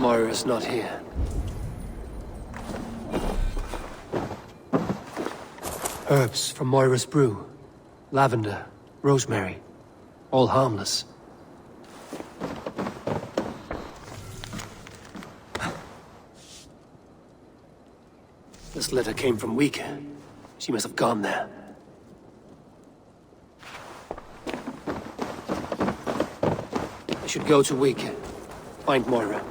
Moira's not here. Herbs from Moira's brew. Lavender, rosemary. All harmless. This letter came from Viking. She must have gone there. I should go to Viking. Find Moira.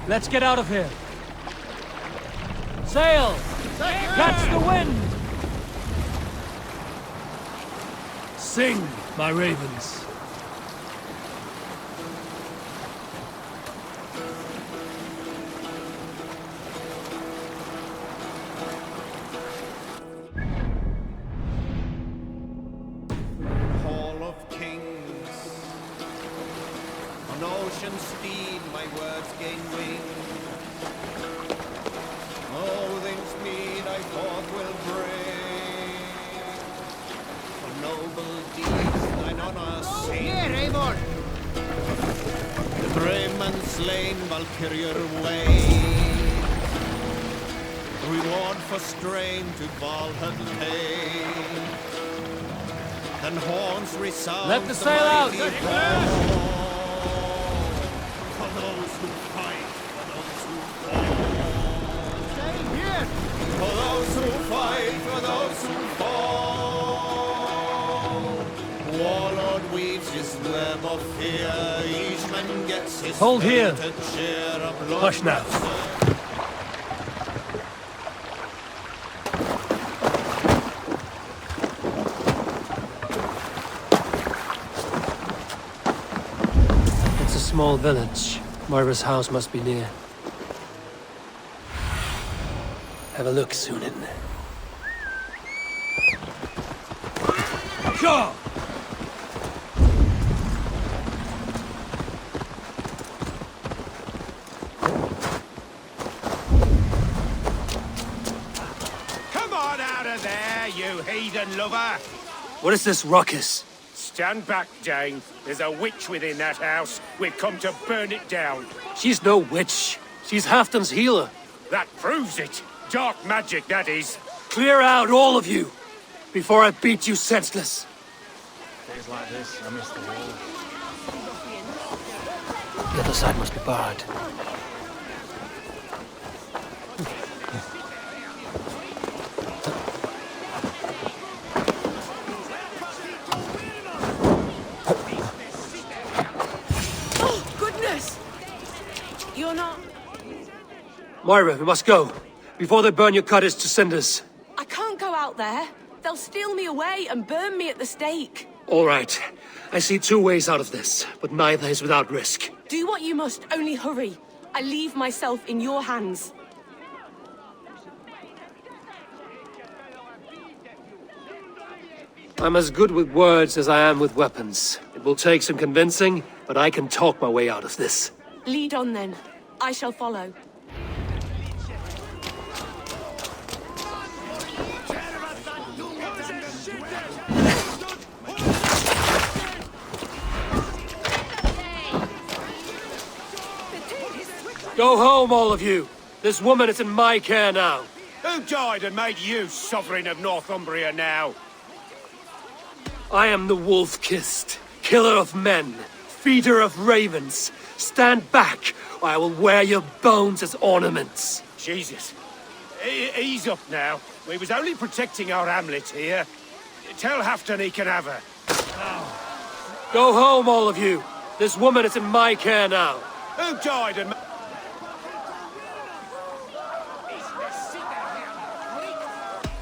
Let's get out of here. Sail! Catch the wind! Sing, my ravens. Hall of Kings. On ocean steed my words gain wing. All things meet I forth will bring. For noble deeds thine honour sing. Here, Eivor! The brave man slain Valkyrier way. Reward for strain to Valhalla pay. And horns resound. Let the sail out! For those who fight, for those who fall. Stay here! For those who fight, for those who fall. Warlord weaves his web of fear. Each man gets his Hold here. share of blood. Hush now. Small village. Moira's house must be near. Have a look, Sunan. Go! Come on out of there, you heathen lover! What is this ruckus? Stand back, Dane. There's a witch within that house. We've come to burn it down. She's no witch. She's Halfdan's healer. That proves it. Dark magic, that is. Clear out, all of you, before I beat you senseless. Days like this, I miss the wall. The other side must be barred. You're not... Moira, we must go, before they burn your cottage to cinders. I can't go out there. They'll steal me away and burn me at the stake. All right. I see two ways out of this, but neither is without risk. Do what you must, only hurry. I leave myself in your hands. I'm as good with words as I am with weapons. It will take some convincing, but I can talk my way out of this. Lead on then. I shall follow. Go home, all of you. This woman is in my care now. Who died and made you sovereign of Northumbria now? I am the wolf-kissed, killer of men, feeder of ravens. Stand back, or I will wear your bones as ornaments. Jesus. Ease up now. We was only protecting our hamlet here. Tell Halfdan he can have her. Go home, all of you. This woman is in my care now. Who died and...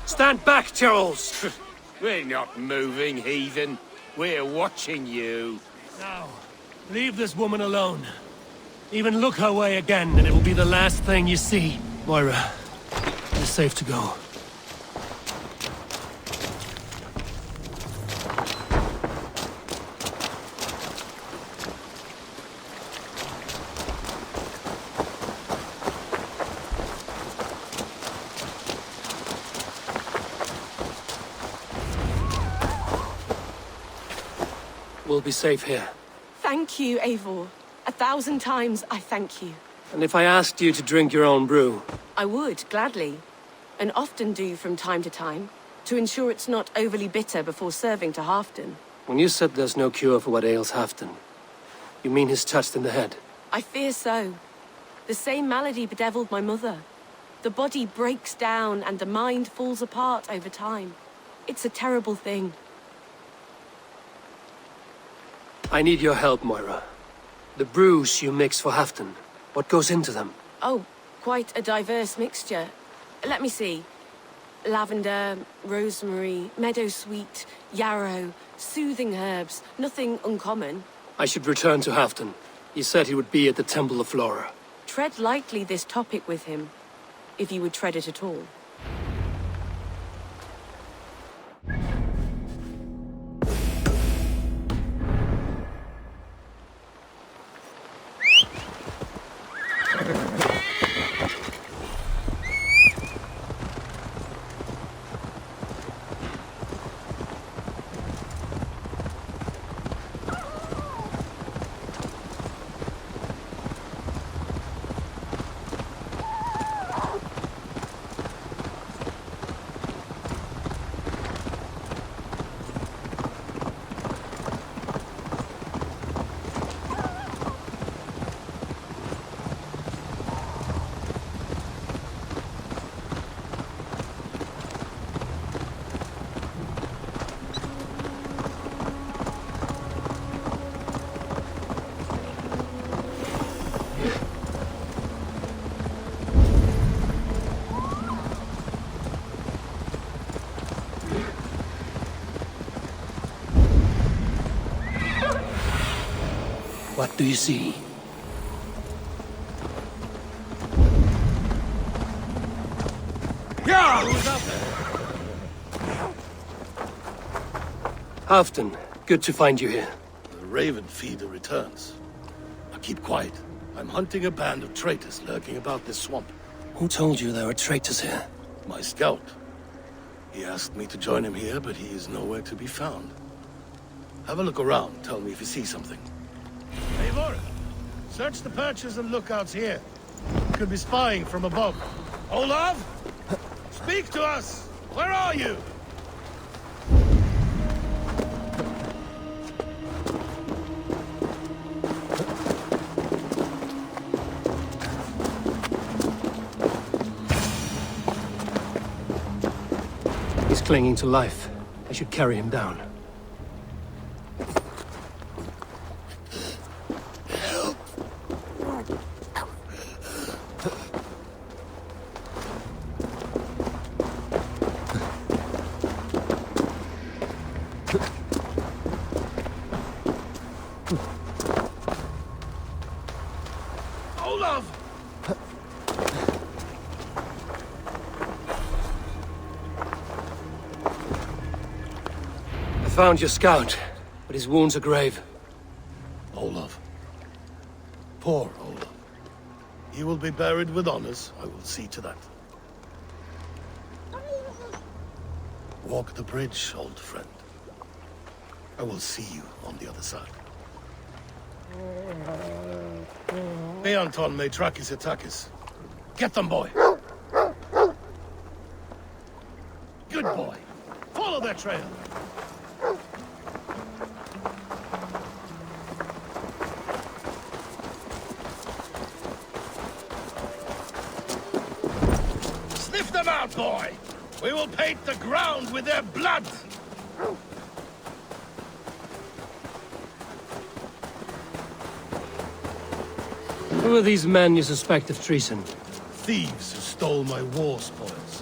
Stand back, Charles. We're not moving, heathen. We're watching you. Now, leave this woman alone. Even look her way again, and it will be the last thing you see. Moira, it's safe to go. We'll be safe here. Thank you, Eivor. 1,000 times I thank you. And if I asked you to drink your own brew? I would, gladly. And often do from time to time, to ensure it's not overly bitter before serving to Halfdan. When you said there's no cure for what ails Halfdan, you mean he's touched in the head? I fear so. The same malady bedeviled my mother. The body breaks down and the mind falls apart over time. It's a terrible thing. I need your help, Moira. The brews you mix for Halfdan, what goes into them? Oh, quite a diverse mixture. Let me see. Lavender, rosemary, meadowsweet, yarrow, soothing herbs, nothing uncommon. I should return to Halfdan. He said he would be at the Temple of Flora. Tread lightly this topic with him, if you would tread it at all. What do you see? Halfdan, good to find you here. The Raven Feeder returns. Now keep quiet. I'm hunting a band of traitors lurking about this swamp. Who told you there were traitors here? My scout. He asked me to join him here, but he is nowhere to be found. Have a look around. Tell me if you see something. Eivor, search the perches and lookouts here. Could be spying from above. Olaf? Speak to us! Where are you? He's clinging to life. I should carry him down. Olaf! I found your scout, but his wounds are grave. Olaf. Poor Olaf. He will be buried with honors. I will see to that. Walk the bridge, old friend. I will see you on the other side. Beanton may track his attackers. Get them, boy! Good boy. Follow their trail. Sniff them out, boy! We will paint the ground with their blood! Who are these men you suspect of treason? Thieves who stole my war spoils.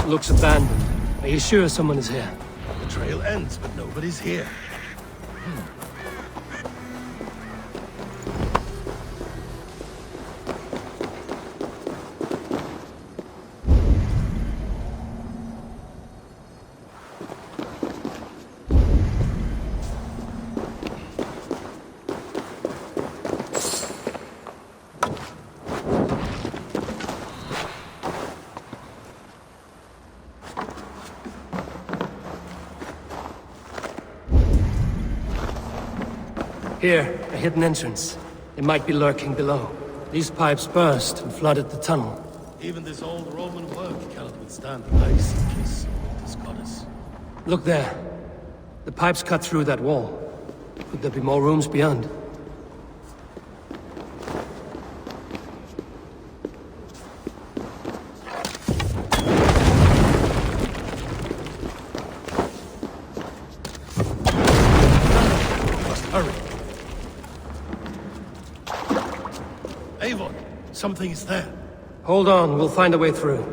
Looks abandoned. Are you sure someone is here? The trail ends, but nobody's here. Here, a hidden entrance. It might be lurking below. These pipes burst and flooded the tunnel. Even this old Roman work cannot withstand the icy kiss of this goddess. Look there. The pipes cut through that wall. Could there be more rooms beyond? Hurry! Eivor, something is there. Hold on, we'll find a way through.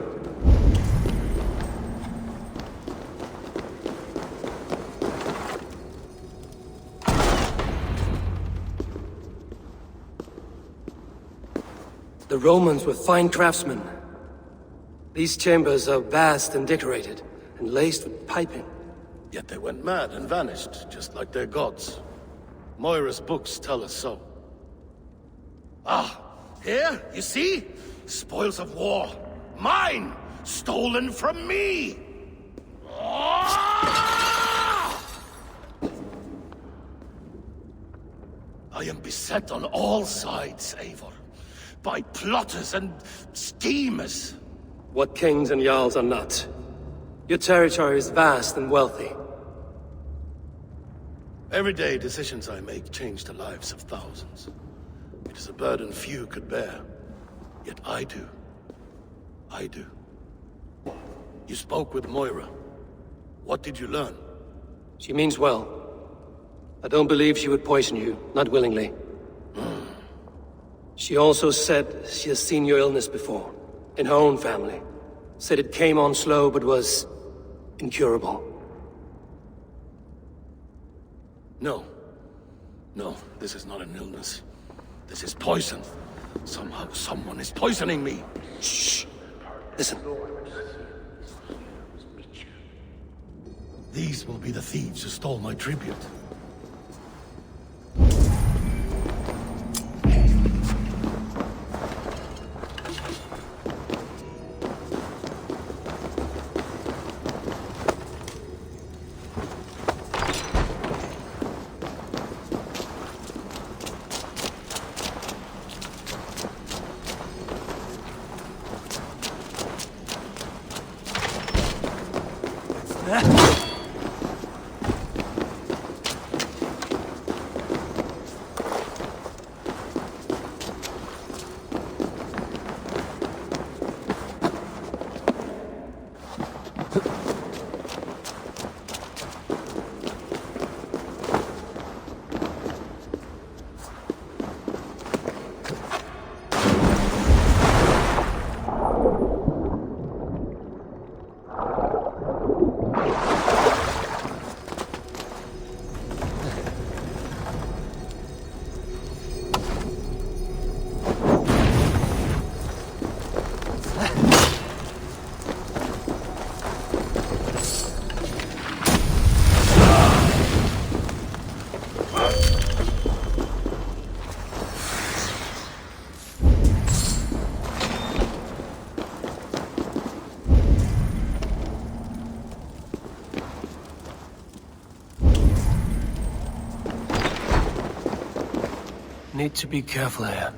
The Romans were fine craftsmen. These chambers are vast and decorated, and laced with piping. Yet they went mad and vanished, just like their gods. Moira's books tell us so. Ah, here, you see? Spoils of war. Mine! Stolen from me! Ah! I am beset on all sides, Eivor. By plotters and schemers. What kings and jarls are not. Your territory is vast and wealthy. Every day, decisions I make change the lives of thousands. It is a burden few could bear. Yet I do. I do. You spoke with Moira. What did you learn? She means well. I don't believe she would poison you, not willingly. She also said she has seen your illness before, in her own family. Said it came on slow, but was incurable. No. No, this is not an illness. This is poison. Somehow someone is poisoning me. Shh! Listen. These will be the thieves who stole my tribute. Need to be careful here.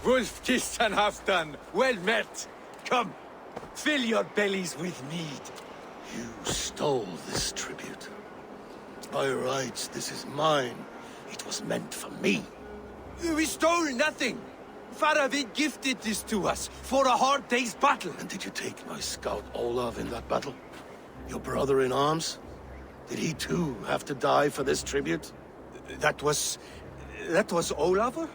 Wolf-kissed and half done. Well met. Come, fill your bellies with mead. You stole this tribute. By rights, this is mine. It was meant for me. We stole nothing. Faravid gifted this to us for a hard day's battle. And did you take my scout Olav in that battle? Your brother in arms? Did he too have to die for this tribute? That was Olafur?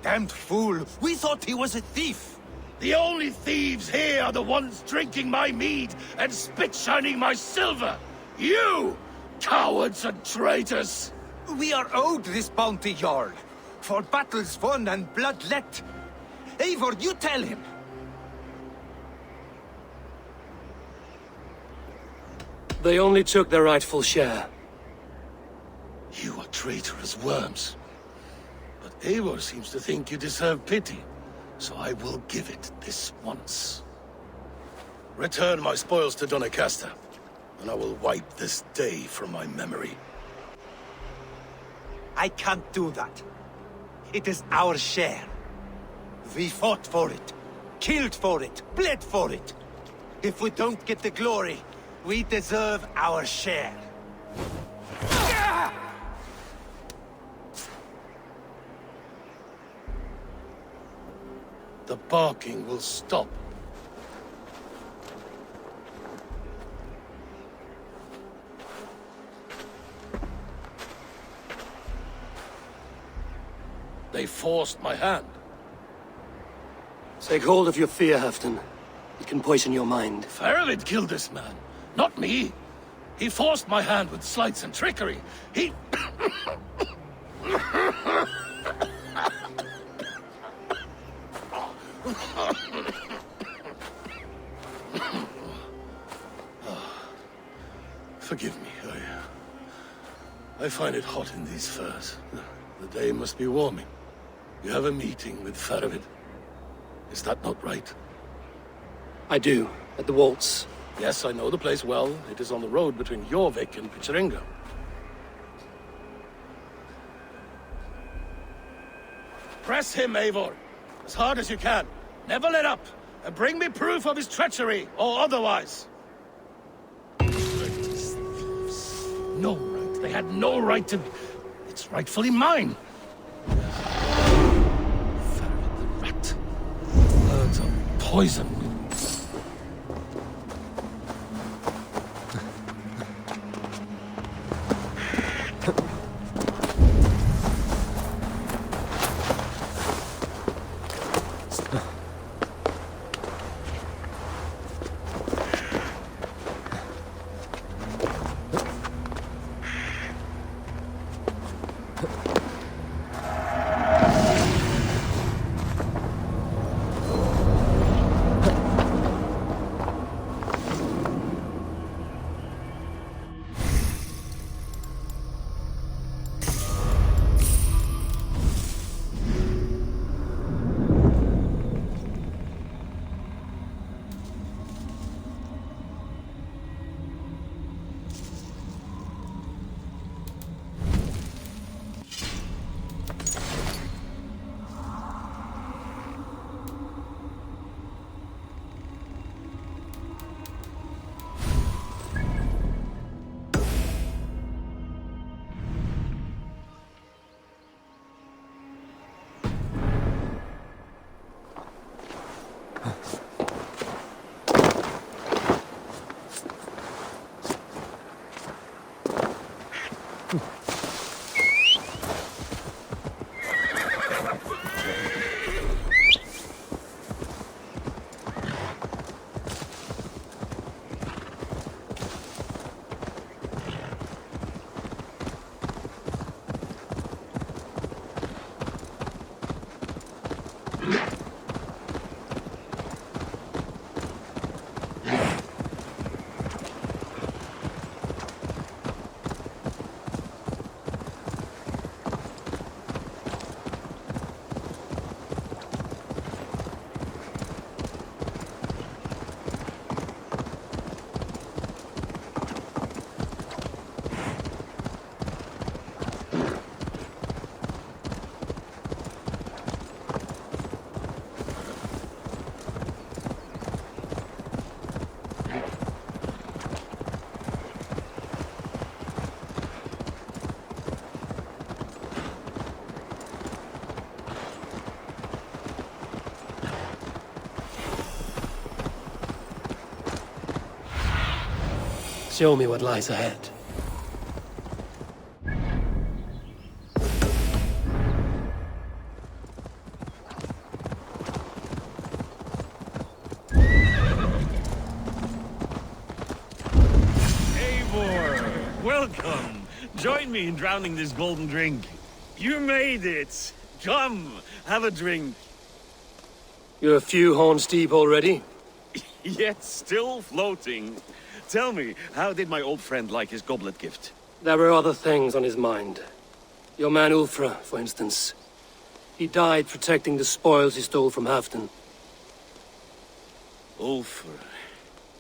Damned fool! We thought he was a thief! The only thieves here are the ones drinking my mead and spit-shining my silver! You! Cowards and traitors! We are owed this bounty, Jarl, for battles won and blood let. Eivor, you tell him! They only took their rightful share. You are traitorous worms. But Eivor seems to think you deserve pity, so I will give it this once. Return my spoils to Doncaster, and I will wipe this day from my memory. I can't do that. It is our share. We fought for it, killed for it, bled for it. If we don't get the glory, we deserve our share. The barking will stop. They forced my hand. Take hold of your fear, Halfdan. It can poison your mind. Faravid killed this man, not me. He forced my hand with sleights and trickery. He... Forgive me, I find it hot in these furs. The day must be warming. You have a meeting with Faravid. Is that not right? I do, at the waltz. Yes, I know the place well. It is on the road between Jorvik and Picheringa. Press him, Eivor. As hard as you can. Never let up. And bring me proof of his treachery, or otherwise. Thieves. No right. They had no right to... It's rightfully mine. Faravid the rat. Birds are poisoned. Show me what lies ahead. Eivor, welcome. Join me in drowning this golden drink. You made it. Come, have a drink. You're a few horns deep already? Yet still floating. Tell me, how did my old friend like his goblet gift? There were other things on his mind. Your man Ulfra, for instance. He died protecting the spoils he stole from Halfdan. Ulfr.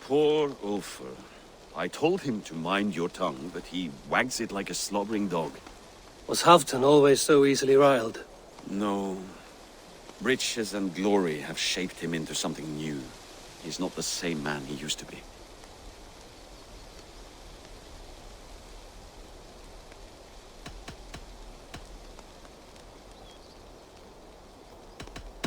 Poor Ulfr. I told him to mind your tongue, but he wags it like a slobbering dog. Was Halfdan always so easily riled? No. Riches and glory have shaped him into something new. He's not the same man he used to be.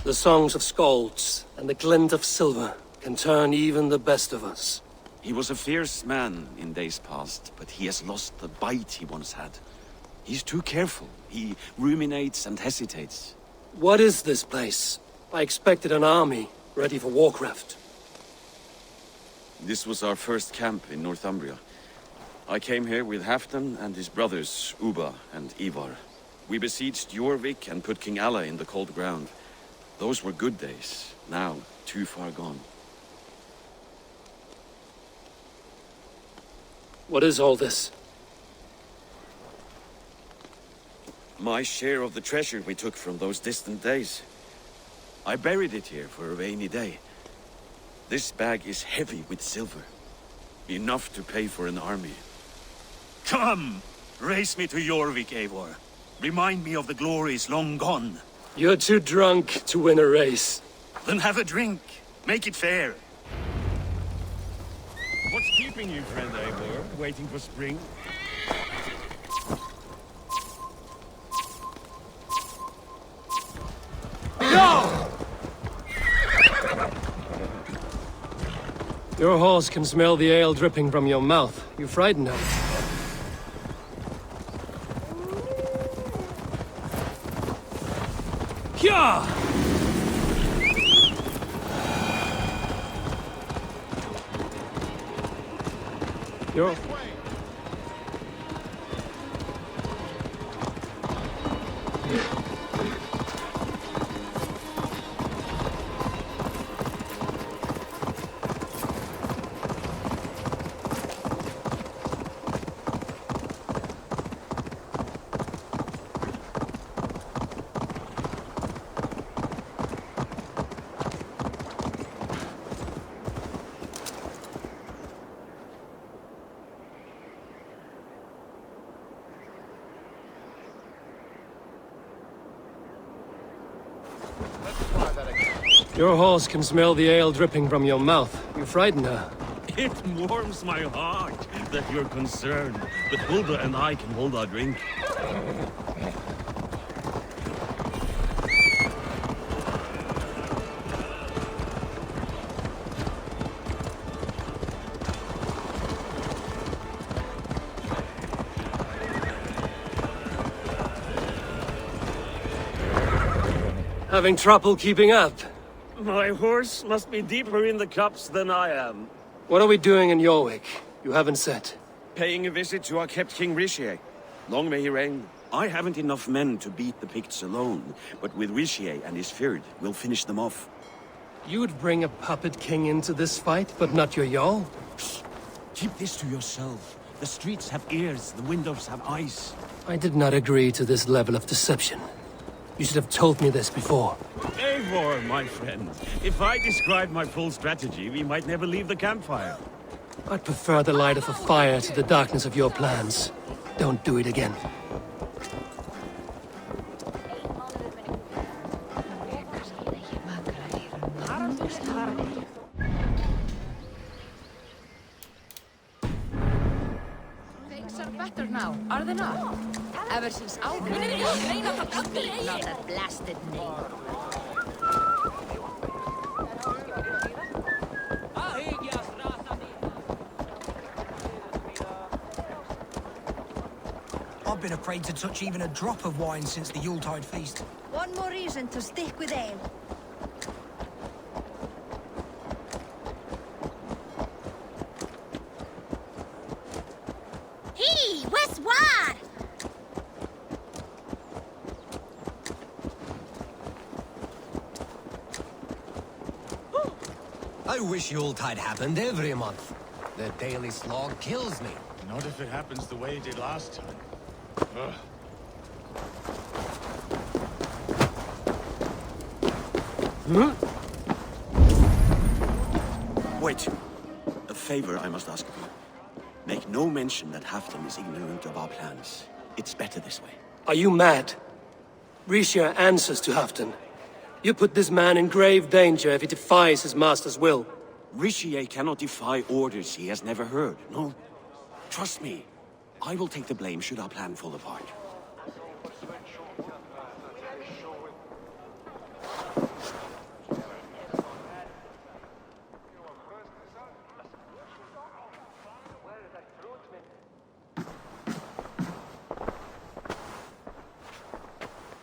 The songs of skalds and the glint of silver can turn even the best of us. He was a fierce man in days past, but he has lost the bite he once had. He's too careful. He ruminates and hesitates. What is this place? I expected an army, ready for warcraft. This was our first camp in Northumbria. I came here with Halfdan and his brothers, Ubba and Eivor. We besieged Jorvik and put King Alla in the cold ground. Those were good days, now too far gone. What is all this? My share of the treasure we took from those distant days. I buried it here for a rainy day. This bag is heavy with silver. Enough to pay for an army. Come! Race me to Jorvik, Eivor. Remind me of the glories long gone. You're too drunk to win a race. Then have a drink. Make it fair. What's keeping you, friend Eivor? Waiting for spring? Your horse can smell the ale dripping from your mouth. You frighten her. Hyah! Your... Your horse can smell the ale dripping from your mouth. You frighten her. It warms my heart that you're concerned. But Hulda and I can hold our drink. Having trouble keeping up? My horse must be deeper in the cups than I am. What are we doing in Jorvik? You haven't said. Paying a visit to our kept King Rishi. Long may he reign. I haven't enough men to beat the Picts alone, but with Rishi and his Fyrd, we'll finish them off. You would bring a puppet king into this fight, but not your Jarl? Keep this to yourself. The streets have ears, the windows have eyes. I did not agree to this level of deception. You should have told me this before. Eivor, my friend. If I described my full strategy, we might never leave the campfire. I'd prefer the light of a fire to the darkness of your plans. Don't do it again. Things are better now, are they not? Ever since Alfred, not that blasted name. I've been afraid to touch even a drop of wine since the Yuletide feast. One more reason to stick with ale. Hey, where's war? I wish Yuletide happened every month. The daily slog kills me. Not if it happens the way it did last time. Ugh. Wait. A favor I must ask of you. Make no mention that Halfdan is ignorant of our plans. It's better this way. Are you mad? Risha answers to Halfdan. You put this man in grave danger if he defies his master's will. Rishi cannot defy orders he has never heard, no? Trust me. I will take the blame should our plan fall apart.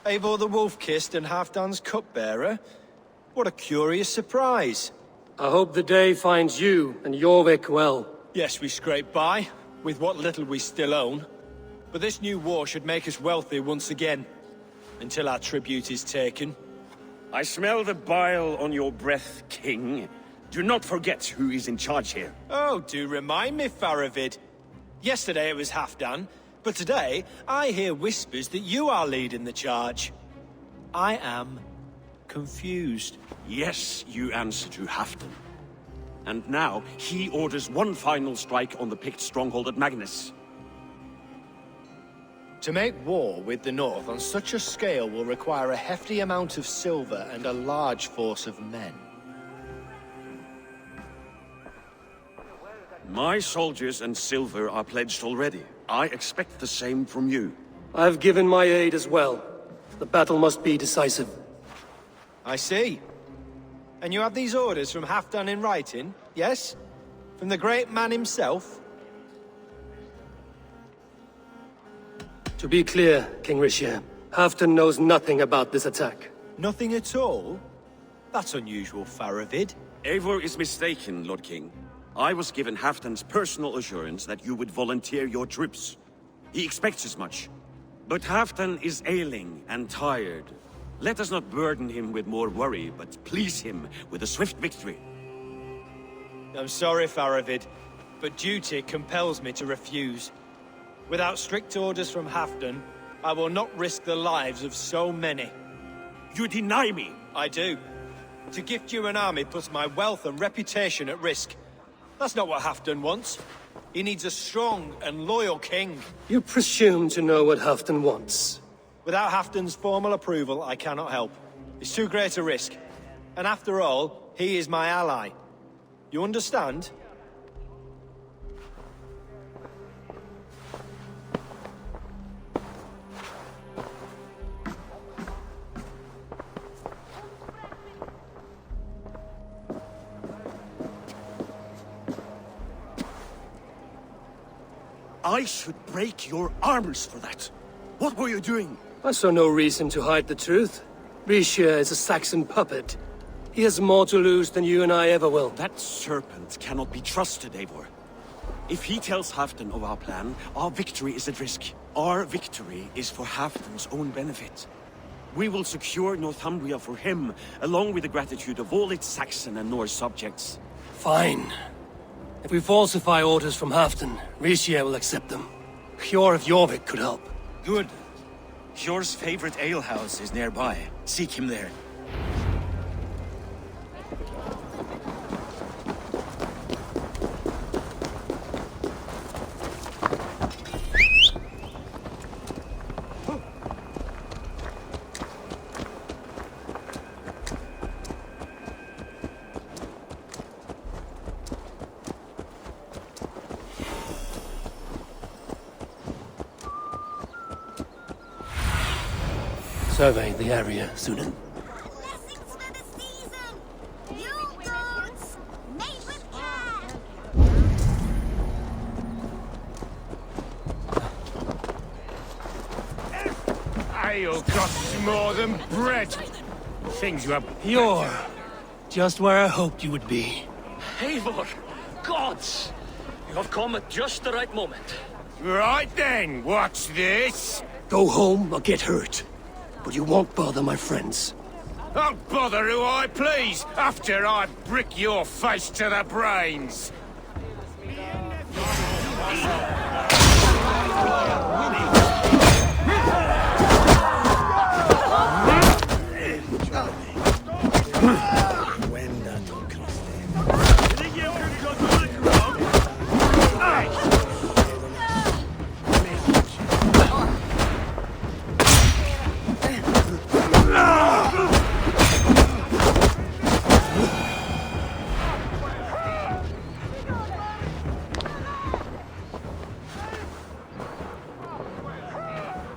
Eivor the Wolf-Kissed and Halfdan's cupbearer? What a curious surprise. I hope the day finds you and Jorvik well. Yes, we scrape by, with what little we still own. But this new war should make us wealthy once again. Until our tribute is taken. I smell the bile on your breath, King. Do not forget who is in charge here. Oh, do remind me, Faravid. Yesterday it was Halfdan, but today I hear whispers that you are leading the charge. I am confused. Yes, you answer to Halfdan. And now he orders one final strike on the Pict stronghold at Magnus. To make war with the North on such a scale will require a hefty amount of silver and a large force of men. My soldiers and silver are pledged already. I expect the same from you. I've given my aid as well. The battle must be decisive. I see. And you have these orders from Halfdan in writing, yes? From the great man himself? To be clear, King Risha, Halfdan knows nothing about this attack. Nothing at all? That's unusual, Faravid. Eivor is mistaken, Lord King. I was given Halfdan's personal assurance that you would volunteer your troops. He expects as much. But Halfdan is ailing and tired. Let us not burden him with more worry, but please him with a swift victory. I'm sorry, Faravid, but duty compels me to refuse. Without strict orders from Halfdan, I will not risk the lives of so many. You deny me? I do. To gift you an army puts my wealth and reputation at risk. That's not what Halfdan wants. He needs a strong and loyal king. You presume to know what Halfdan wants. Without Halfdan's formal approval, I cannot help. It's too great a risk. And after all, he is my ally. You understand? I should break your arms for that. What were you doing? I saw no reason to hide the truth. Risha is a Saxon puppet. He has more to lose than you and I ever will. That serpent cannot be trusted, Eivor. If he tells Halfdan of our plan, our victory is at risk. Our victory is for Halfdan's own benefit. We will secure Northumbria for him, along with the gratitude of all its Saxon and Norse subjects. Fine. If we falsify orders from Halfdan, Risha will accept them. Hjor of Jorvik could help. Good. Hjor's favorite alehouse is nearby. Seek him there. Survey the area, Sunan. Blessings for the season! You goats! Made with care! ale costs more than bread. Things you have... You're just where I hoped you would be. Eivor! Gods! You have come at just the right moment. Right then, what's this? Go home or get hurt. But you won't bother my friends. I'll bother who I please, after I brick your face to the brains.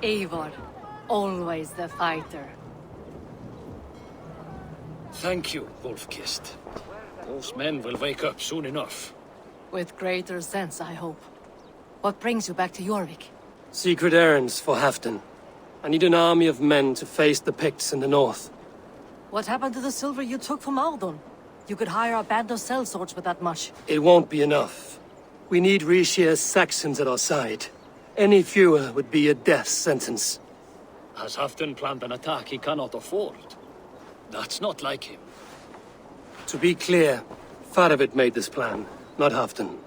Eivor, always the fighter. Thank you, Wolf-Kissed. Those men will wake up soon enough. With greater sense, I hope. What brings you back to Jorvik? Secret errands for Halfdan. I need an army of men to face the Picts in the north. What happened to the silver you took from Aldon? You could hire a band of sellswords with that much. It won't be enough. We need Rishia's Saxons at our side. Any fewer would be a death sentence. Has Halfdan planned an attack he cannot afford? That's not like him. To be clear, Faravid made this plan, not Halfdan.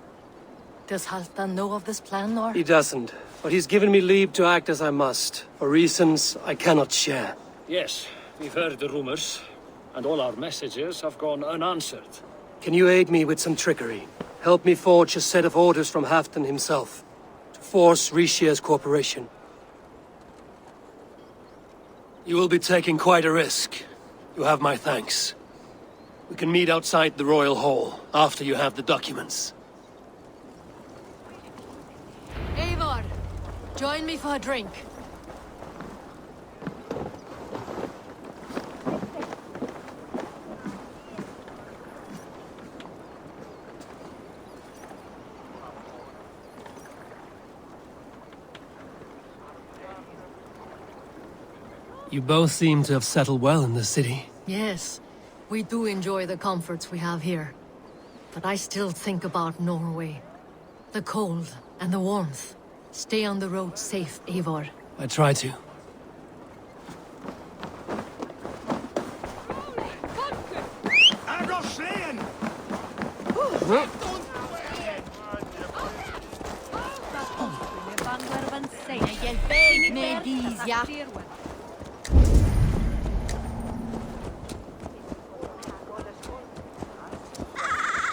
Does Halfdan know of this plan, or...? He doesn't, but he's given me leave to act as I must, for reasons I cannot share. Yes, we've heard the rumors, and all our messages have gone unanswered. Can you aid me with some trickery? Help me forge a set of orders from Halfdan himself, to force Rishia's cooperation. You will be taking quite a risk. You have my thanks. We can meet outside the Royal Hall, after you have the documents. Eivor, join me for a drink. You both seem to have settled well in the city. Yes, we do enjoy the comforts we have here. But I still think about Norway. The cold and the warmth. Stay on the road safe, Eivor. I try to.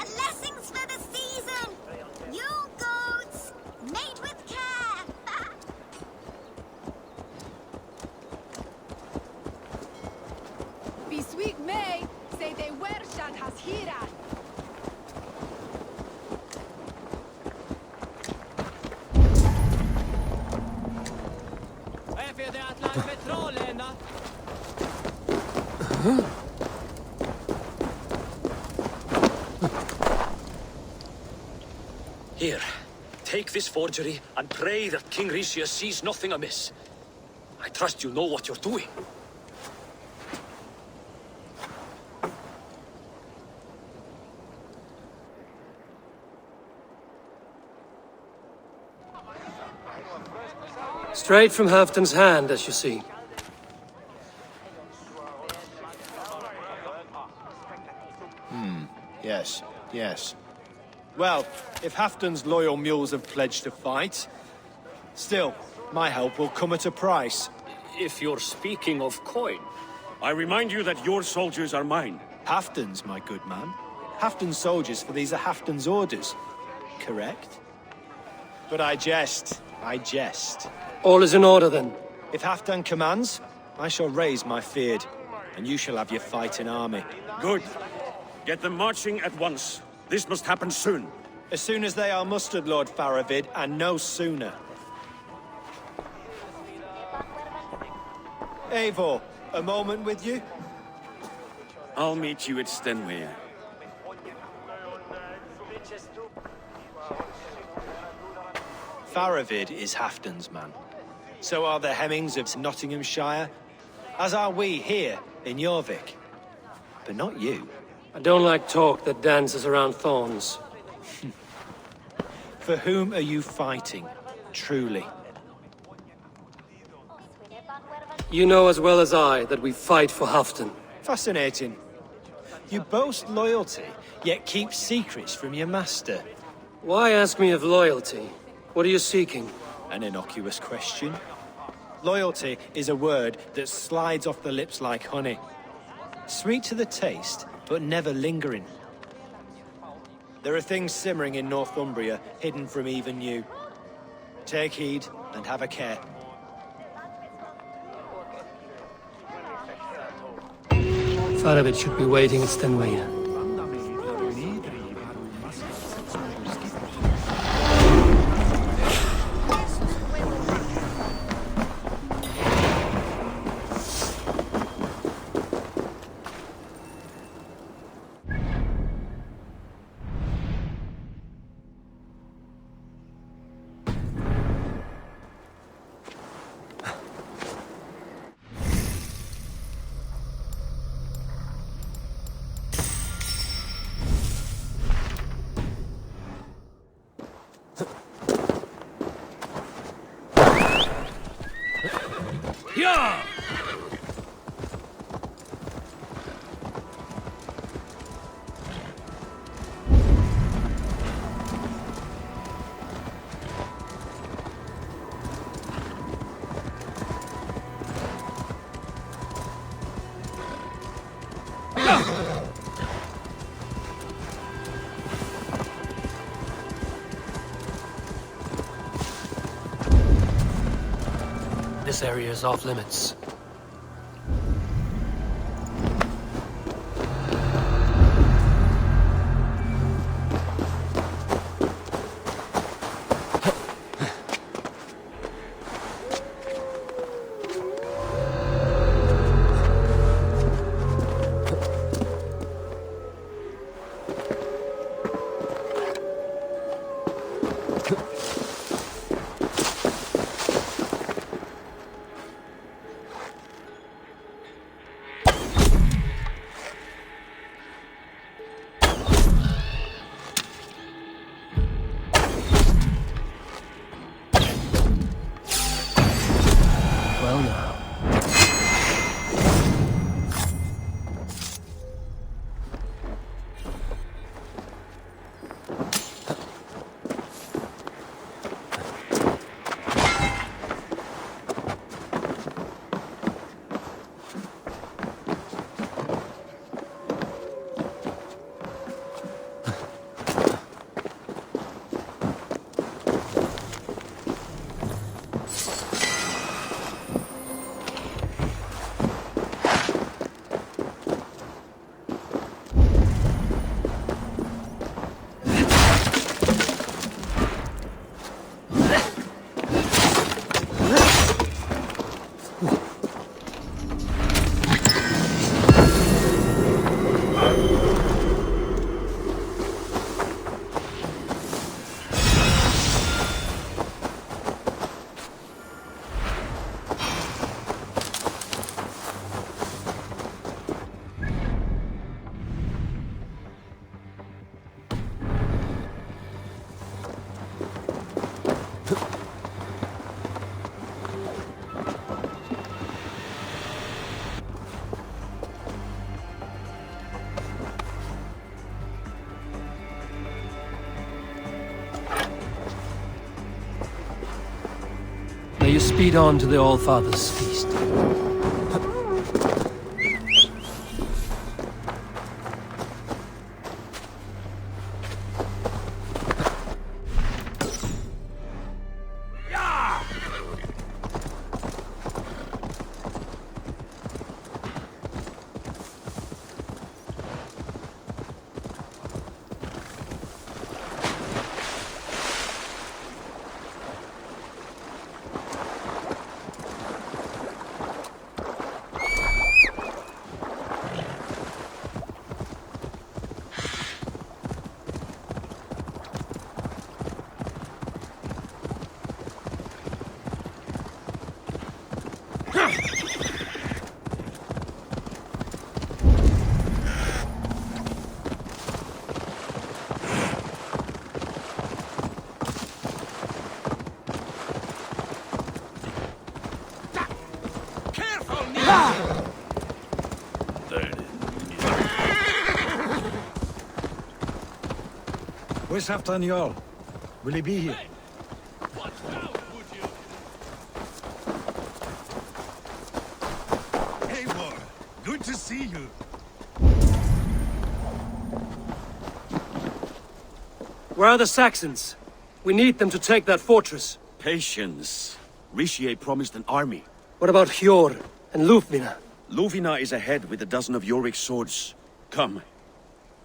Blessings for the season! You goats, made with care! Besweet May, say they wershan has hira. Here, take this forgery and pray that King Rishia sees nothing amiss. I trust you know what you're doing. Straight from Halfdan's hand, as you see. Yes, yes. Well, if Halfdan's loyal mules have pledged to fight, still, my help will come at a price. If you're speaking of coin, I remind you that your soldiers are mine. Halfdan's, my good man. Halfdan's soldiers, for these are Halfdan's orders. Correct? But I jest. I jest. All is in order, then. If Halfdan commands, I shall raise my feared, and you shall have your fighting army. Good. Get them marching at once. This must happen soon. As soon as they are mustered, Lord Faravid, and no sooner. Eivor, a moment with you? I'll meet you at Stenway. Faravid is Halfdan's man. So are the Hemmings of Nottinghamshire, as are we here in Jorvik. But not you. I don't like talk that dances around thorns. For whom are you fighting, truly? You know as well as I that we fight for Halfdan. Fascinating. You boast loyalty, yet keep secrets from your master. Why ask me of loyalty? What are you seeking? An innocuous question. Loyalty is a word that slides off the lips like honey. Sweet to the taste, but never lingering. There are things simmering in Northumbria, hidden from even you. Take heed, and have a care. Faravit should be waiting at Stenway. Yeah! This area is off limits. Well now. May you speed on to the All-Father's feast. Where's Halfdan Jarl? Will he be here? Eivor, good to see you. Where are the Saxons? We need them to take that fortress. Patience. Richier promised an army. What about Hjor and Lufvina? Luvina is ahead with a dozen of Jorvik's swords. Come.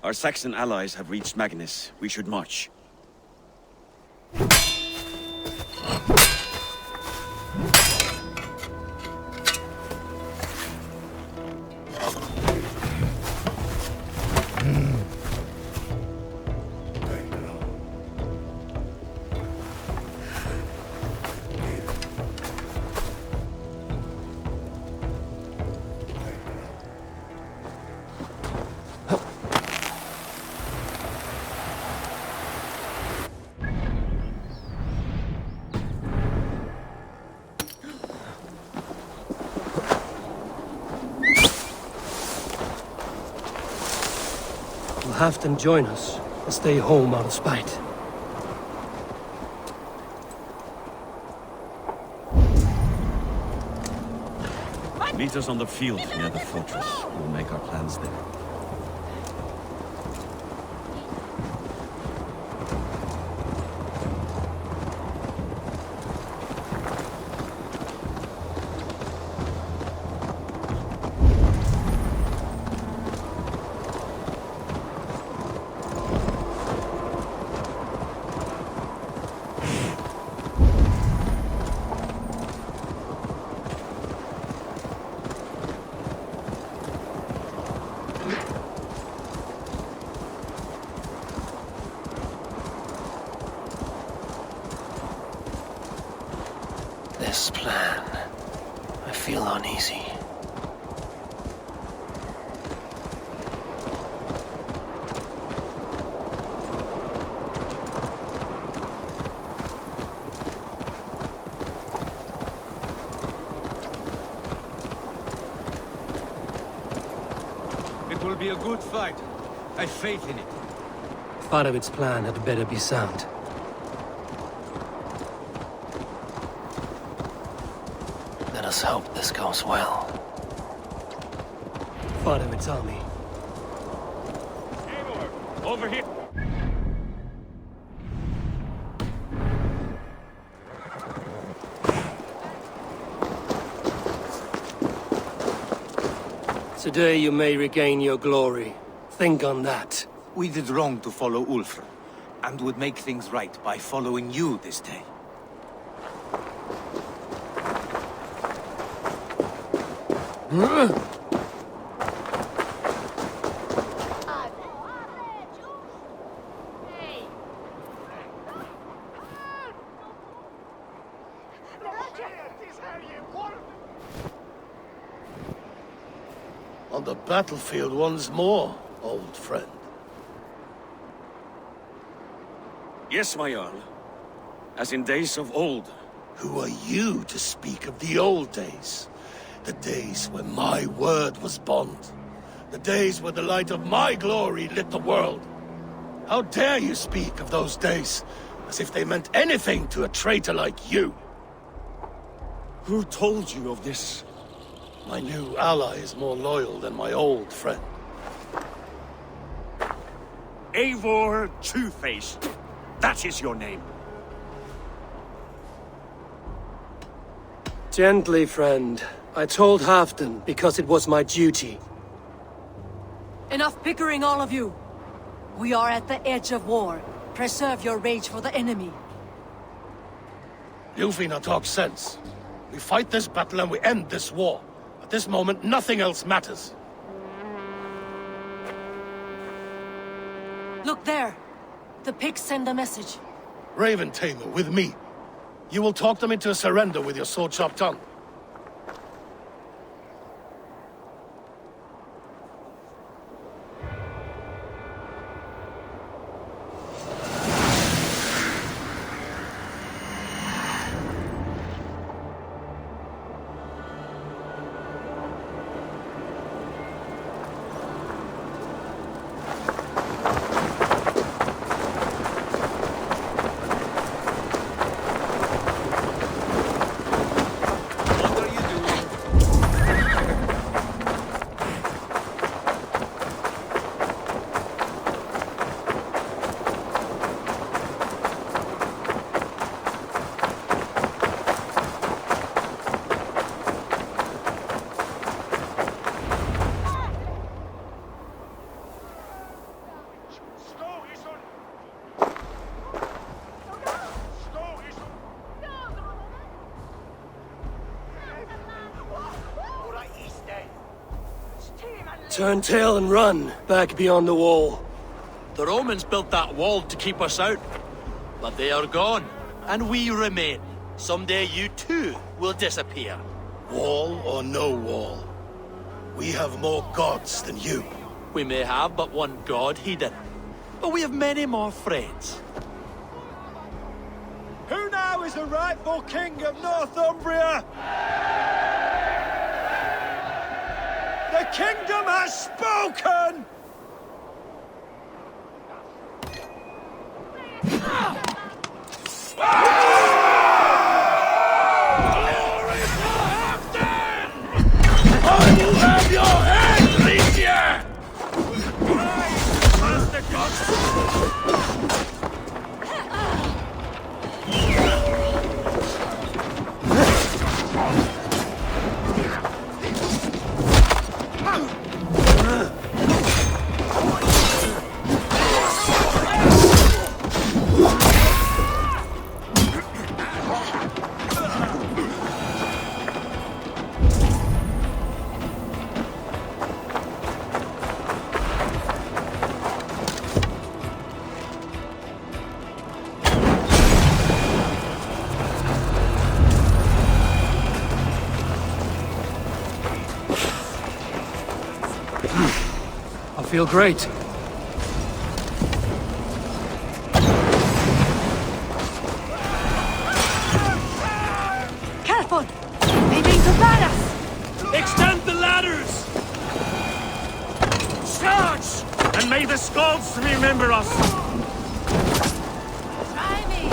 Our Saxon allies have reached Magnus. We should march. Will Halfdan join us or stay home out of spite? Meet us on the field near the fortress. We'll make our plans there. This plan. I feel uneasy. It will be a good fight. I've faith in it. Farovit's plan had better be sound. Let us hope this goes well. Farovit's army. Eivor, over here. Today you may regain your glory. Think on that. We did wrong to follow Ulfr, and would make things right by following you this day. On the battlefield once more, old friend. Yes, my Jarl. As in days of old. Who are you to speak of the old days? The days when my word was bond. The days where the light of my glory lit the world. How dare you speak of those days as if they meant anything to a traitor like you? Who told you of this? My new ally is more loyal than my old friend. Eivor Two-Faced. That is your name. Gently, friend. I told Halfdan because it was my duty. Enough bickering, all of you! We are at the edge of war. Preserve your rage for the enemy. Lufvina talks sense. We fight this battle and we end this war. At this moment, nothing else matters. Look there! The pigs send a message. Raven Tamer, with me. You will talk them into a surrender with your sword-sharp tongue. Turn tail and run, back beyond the wall. The Romans built that wall to keep us out. But they are gone, and we remain. Someday you too will disappear. Wall or no wall, we have more gods than you. We may have but one god, Hedon, but we have many more friends. Who now is the rightful king of Northumbria? The kingdom has spoken! I will have your head, Lydia! Master I feel great. Careful! They mean to ban us! Extend the ladders! Charge! And may the Skalds remember us! Try me!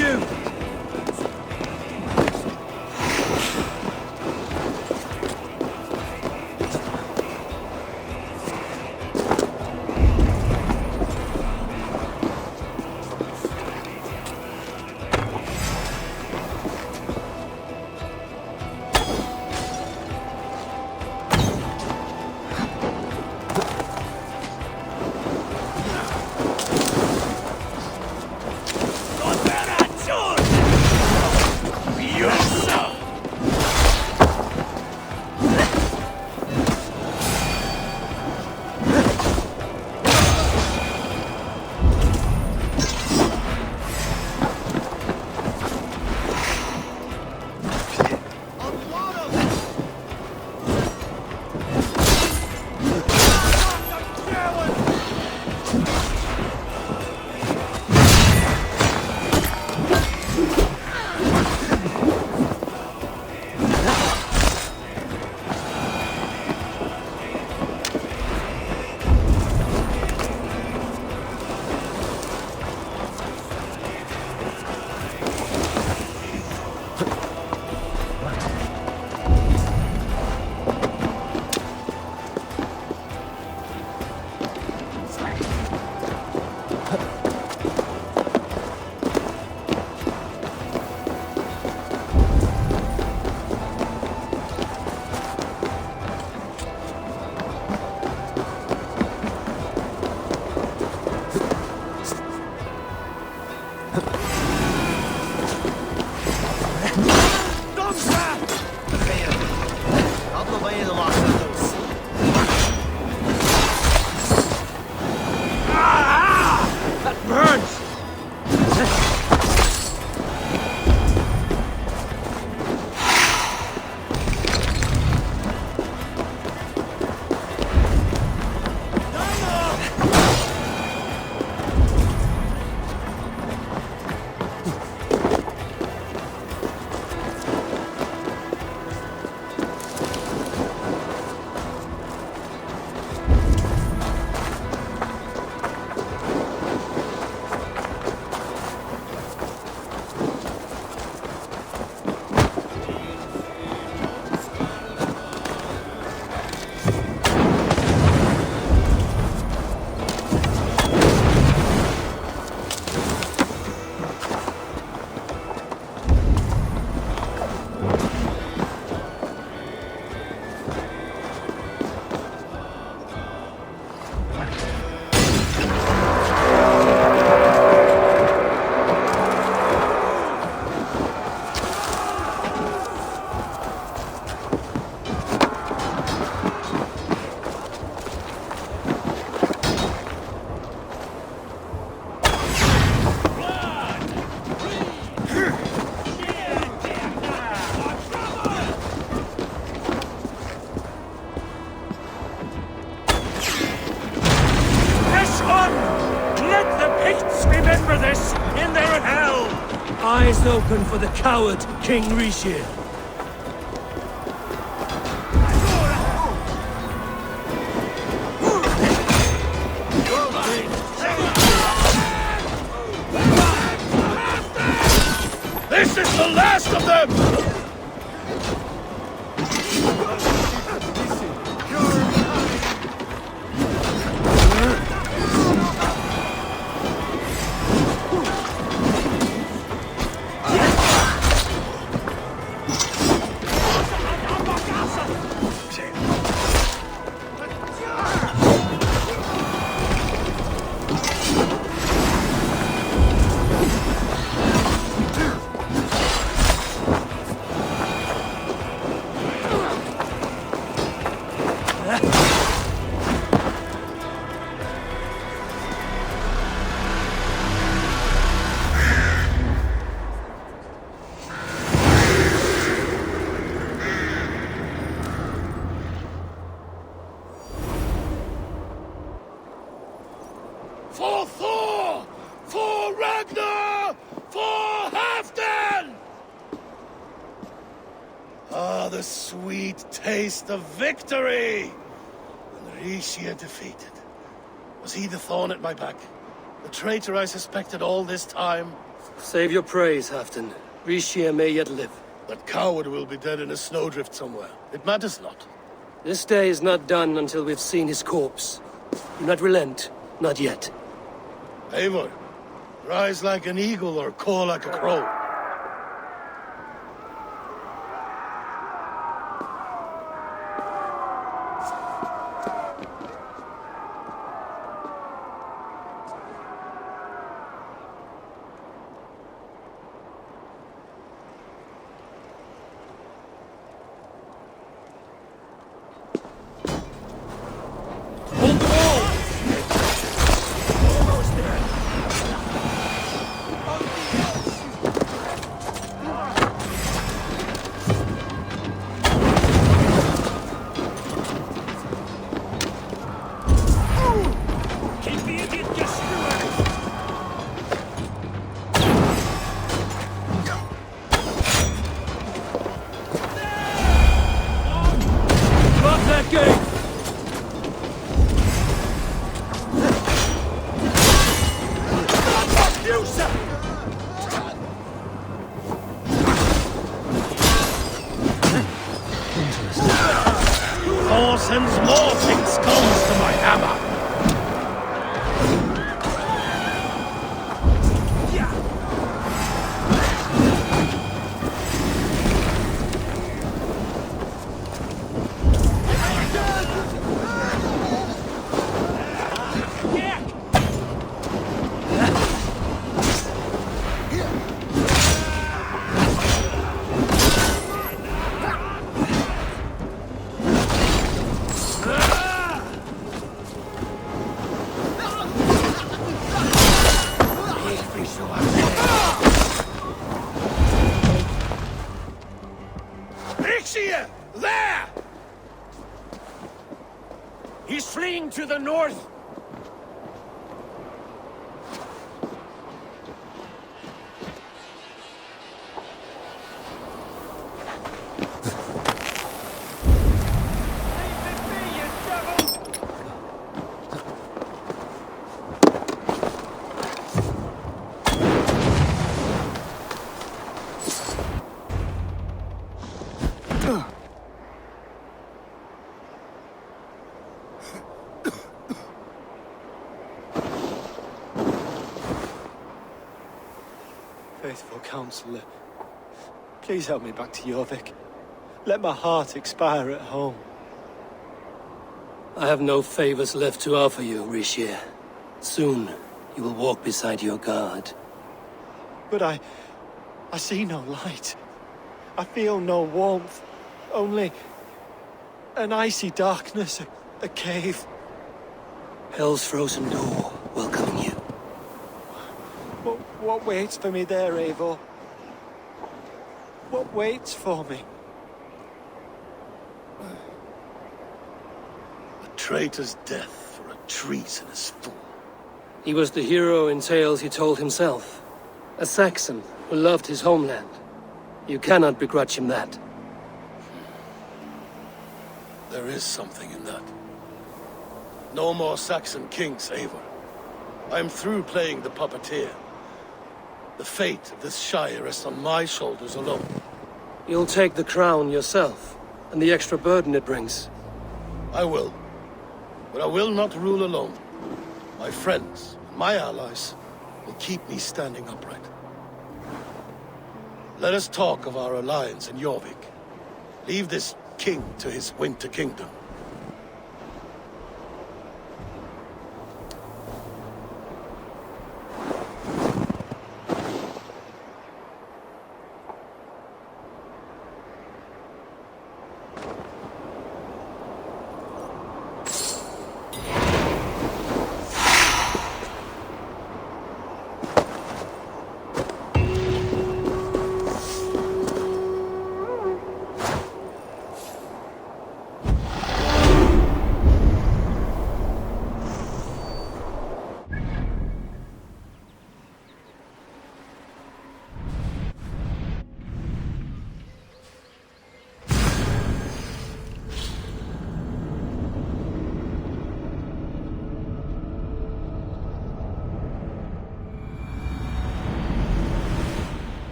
you! Eyes open for the coward, King Rishir. This is the last of them! For Thor! For Ragnar! For Halfdan! Ah, the sweet taste of victory! And Rishir defeated. Was he the thorn at my back? The traitor I suspected all this time? Save your praise, Halfdan. Rishir may yet live. That coward will be dead in a snowdrift somewhere. It matters not. This day is not done until we've seen his corpse. Do not relent. Not yet. Eivor, rise like an eagle or caw like a crow. Thor sends more thick skulls to my hammer. There! He's fleeing to the north. Faithful counselor, please help me back to Jorvik. Let my heart expire at home. I have no favors left to offer you, Rishir. Soon, you will walk beside your guard. But I see no light. I feel no warmth. Only an icy darkness, a cave. Hell's frozen door welcoming you. What waits for me there, Eivor? What waits for me? A traitor's death for a treasonous fool. He was the hero in tales he told himself. A Saxon who loved his homeland. You cannot begrudge him that. There is something in that. No more Saxon kings, Eivor. I'm through playing the puppeteer. The fate of this shire rests on my shoulders alone. You'll take the crown yourself, and the extra burden it brings. I will. But I will not rule alone. My friends, my allies, will keep me standing upright. Let us talk of our alliance in Jorvik. Leave this king to his winter kingdom.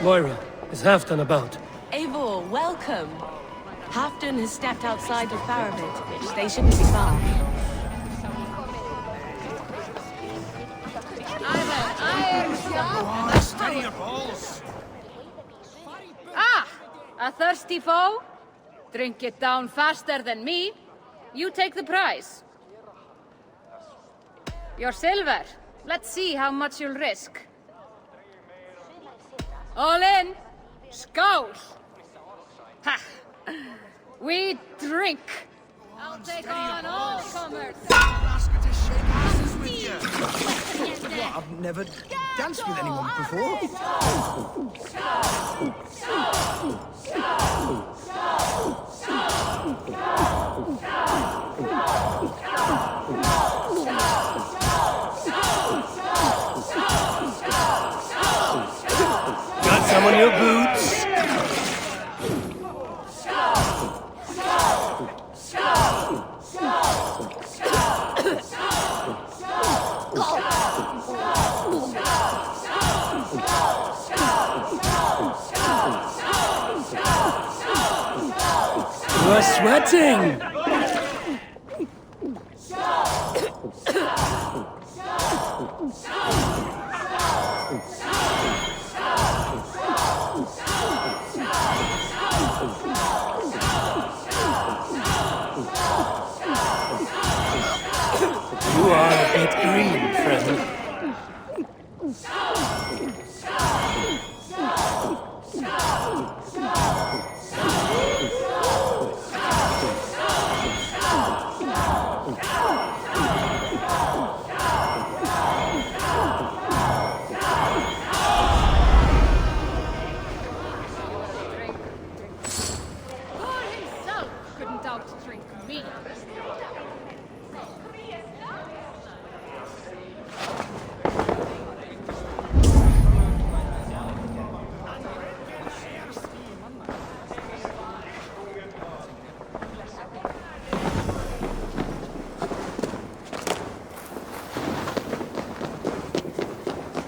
Moira, is Halfdan about? Eivor, welcome. Halfdan has stepped outside of Farabit. They shouldn't be far. Steady your balls. Ah! A thirsty foe? Drink it down faster than me. You take the prize. Your silver. Let's see how much you'll risk. All in. Skål! Ha! We drink. I'll take on all comers. What, I've never danced with anyone before. Got some on your boots? You are sweating! You are a bit green, friend. Thor himself couldn't out-drink me.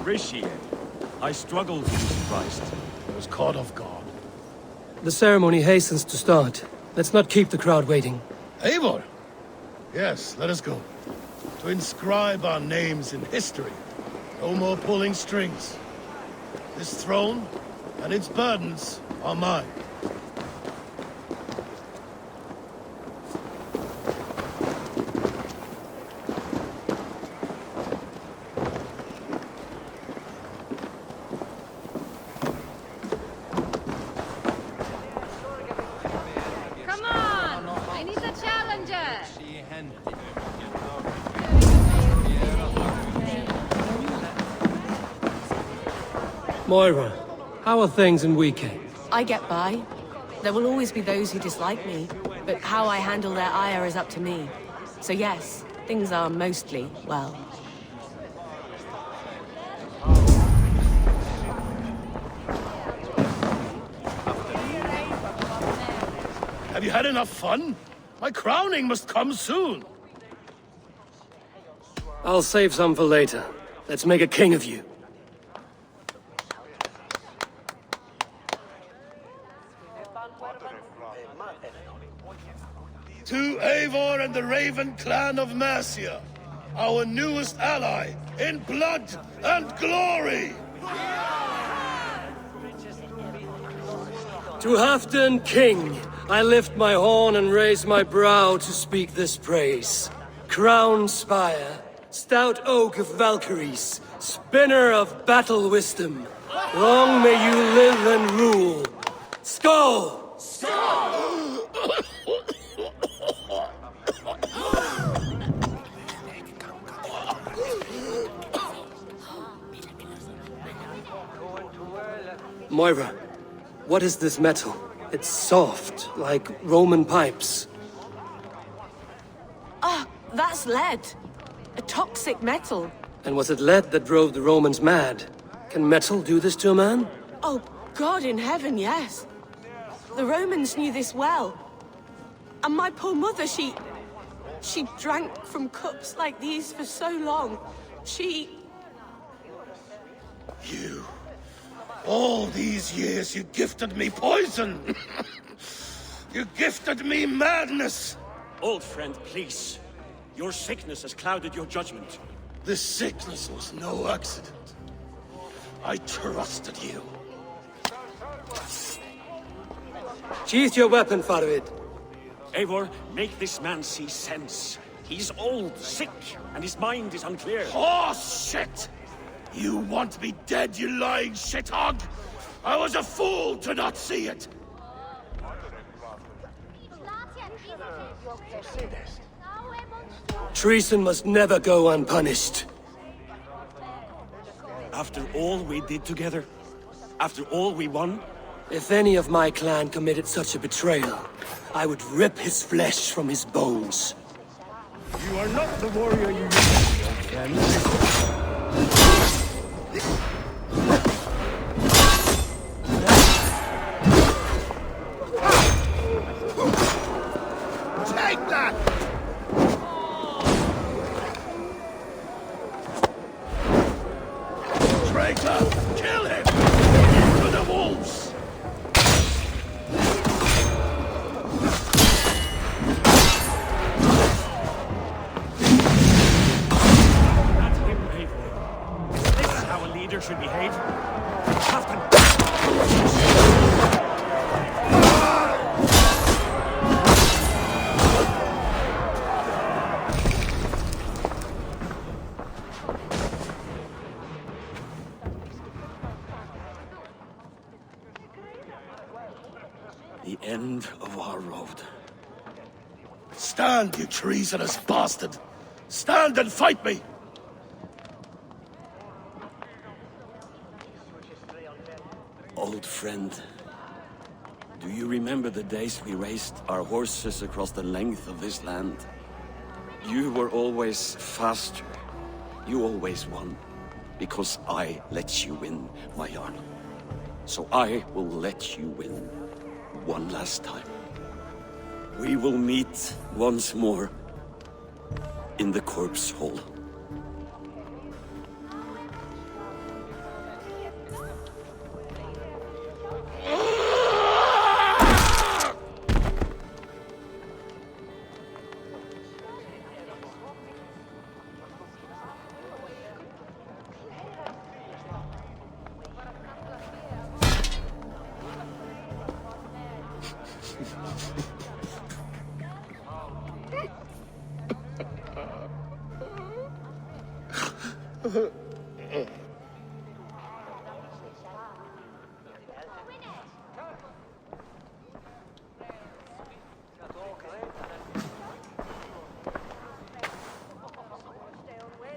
Rishi, I struggled to use Christ. I was caught off guard. The ceremony hastens to start. Let's not keep the crowd waiting. Eivor! Yes, let us go. To inscribe our names in history. No more pulling strings. This throne and its burdens are mine. Come on! I need a challenger! Moira, how are things in Viking? I get by. There will always be those who dislike me, but how I handle their ire is up to me. So yes, things are mostly well. Have you had enough fun? My crowning must come soon. I'll save some for later. Let's make a king of you. To Eivor and the Raven clan of Mercia, our newest ally in blood and glory! To Halfdan, king, I lift my horn and raise my brow to speak this praise. Crown spire, stout oak of Valkyries, spinner of battle wisdom. Long may you live and rule. Skål! Moira, what is this metal? It's soft, like Roman pipes. Ah, that's lead. A toxic metal. And was it lead that drove the Romans mad? Can metal do this to a man? Oh, God in heaven, yes. The Romans knew this well. And my poor mother, she drank from cups like these for so long. All these years you gifted me poison! You gifted me madness! Old friend, please. Your sickness has clouded your judgment. This sickness was no accident. I trusted you. Sheath your weapon, Farvid. Eivor, make this man see sense. He's old, sick, and his mind is unclear. Oh, shit! You want me dead, you lying shithog? I was a fool to not see it! Treason must never go unpunished. After all we did together? After all we won? If any of my clan committed such a betrayal, I would rip his flesh from his bones. You are not the warrior you used to be, old friend. Take that! Traitor! Kill him! To the wolves! That's him, Eivor. This is how a leader should behave. Captain! The end of our road. Stand, you treasonous bastard! Stand and fight me! Old friend, do you remember the days we raced our horses across the length of this land? You were always faster. You always won. Because I let you win, my Jarl. So I will let you win. One last time. We will meet once more in the corpse hole.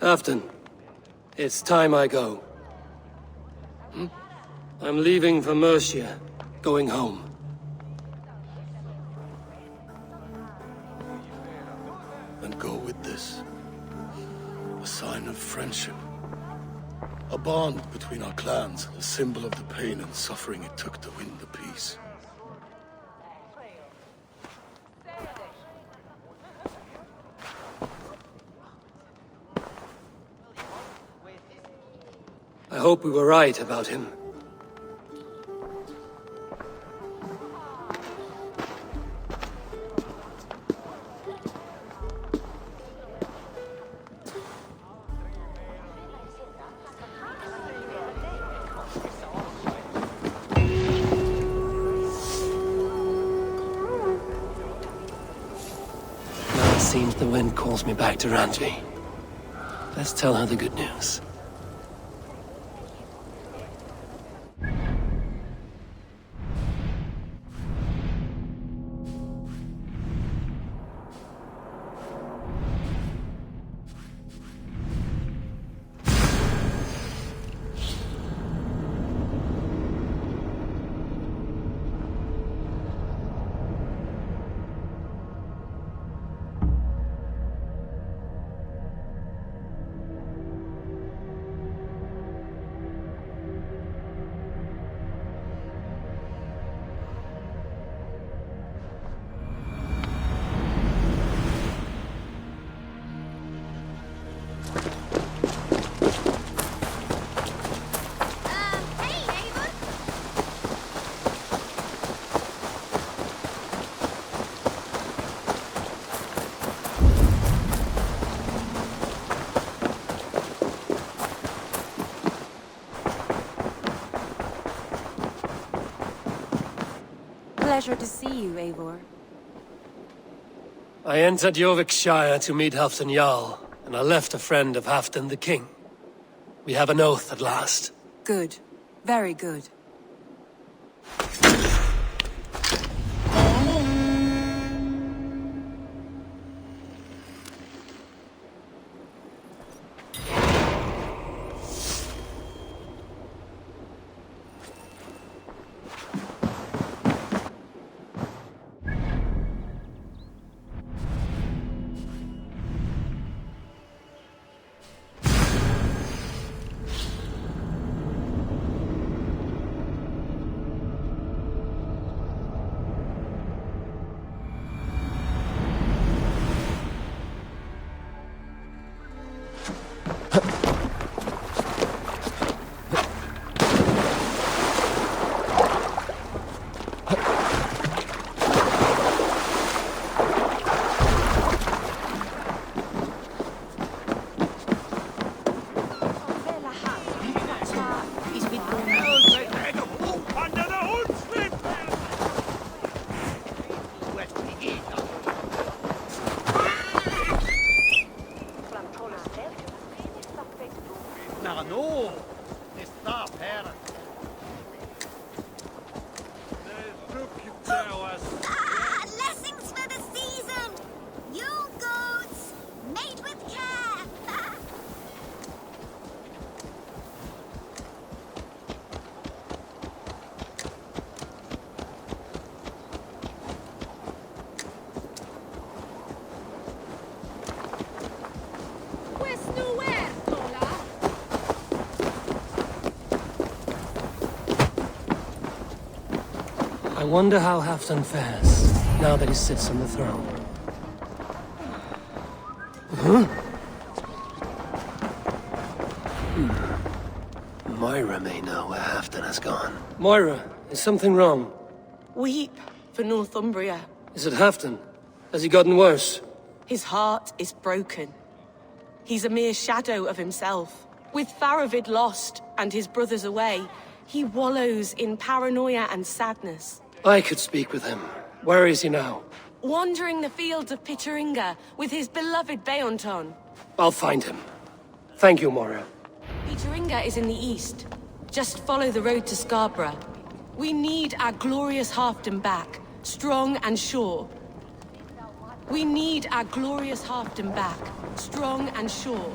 Afton, it's time I go. I'm leaving for Mercia, going home. And go with this. A sign of friendship. A bond between our clans, a symbol of the pain and suffering it took to win the peace. I hope we were right about him. Now it seems the wind calls me back to Randvi. Let's tell her the good news. pleasure to see you, Eivor. I entered Jorvikshire to meet Halfdan Jarl, and I left a friend of Halfdan the King. We have an oath at last. Good. Very good. Blessings for the season! You goats, mate with care! I wonder how Halfdan fares, now that he sits on the throne. Huh? Moira may know where Halfdan has gone. Moira, is something wrong? Weep for Northumbria. Is it Halfdan? Has he gotten worse? His heart is broken. He's a mere shadow of himself. With Faravid lost and his brothers away, he wallows in paranoia and sadness. I could speak with him. Where is he now? Wandering the fields of Pittaringa with his beloved Beonton. I'll find him. Thank you, Moira. Pittaringa is in the east. Just follow the road to Scarborough. We need our glorious Halfdan back, strong and sure. We need our glorious Halfdan back, strong and sure.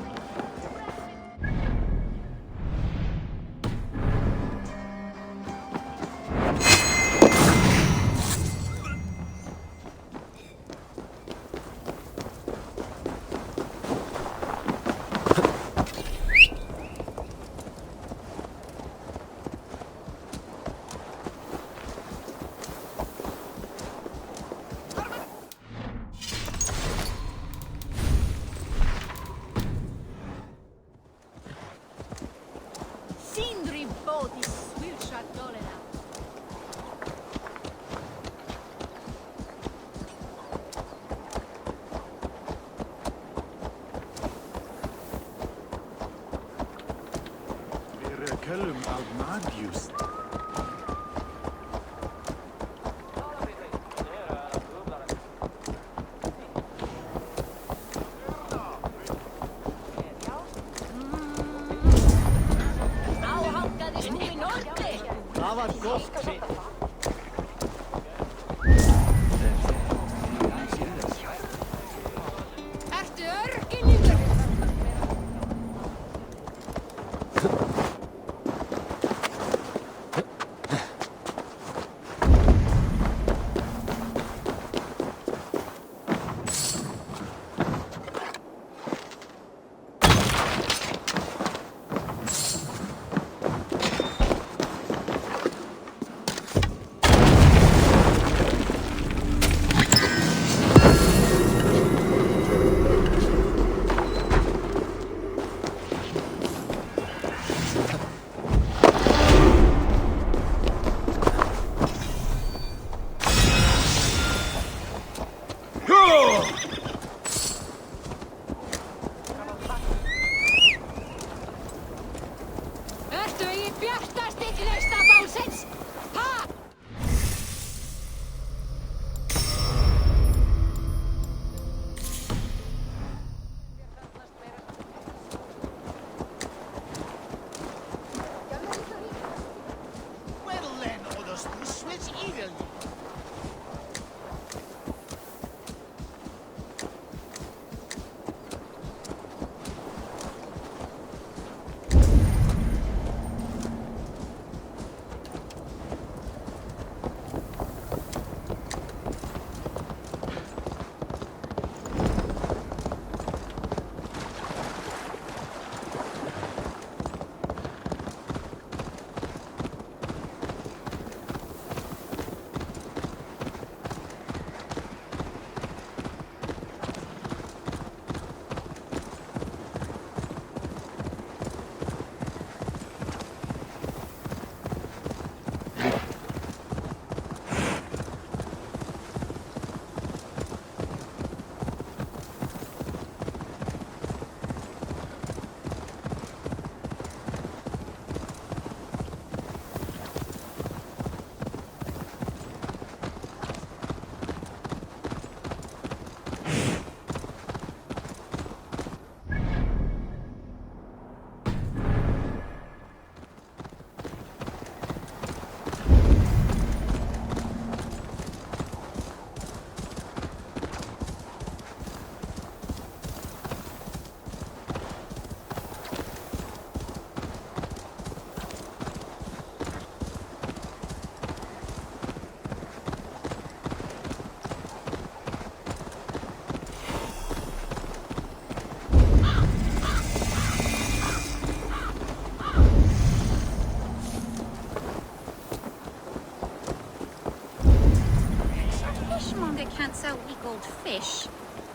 They can't sell weak old fish.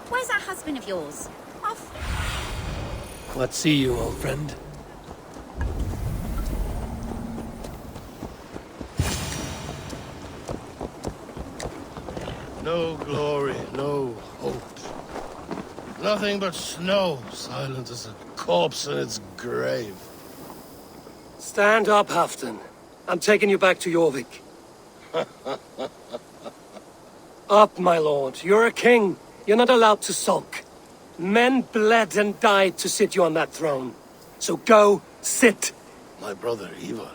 Where's that husband of yours? Off. What see you, old friend? No glory, no hope. Nothing but snow, silent as a corpse in its grave. Stand up, Halfdan. I'm taking you back to Jorvik. Up, my lord. You're a king. You're not allowed to sulk. Men bled and died to sit you on that throne. So go, sit. My brother, Eivor.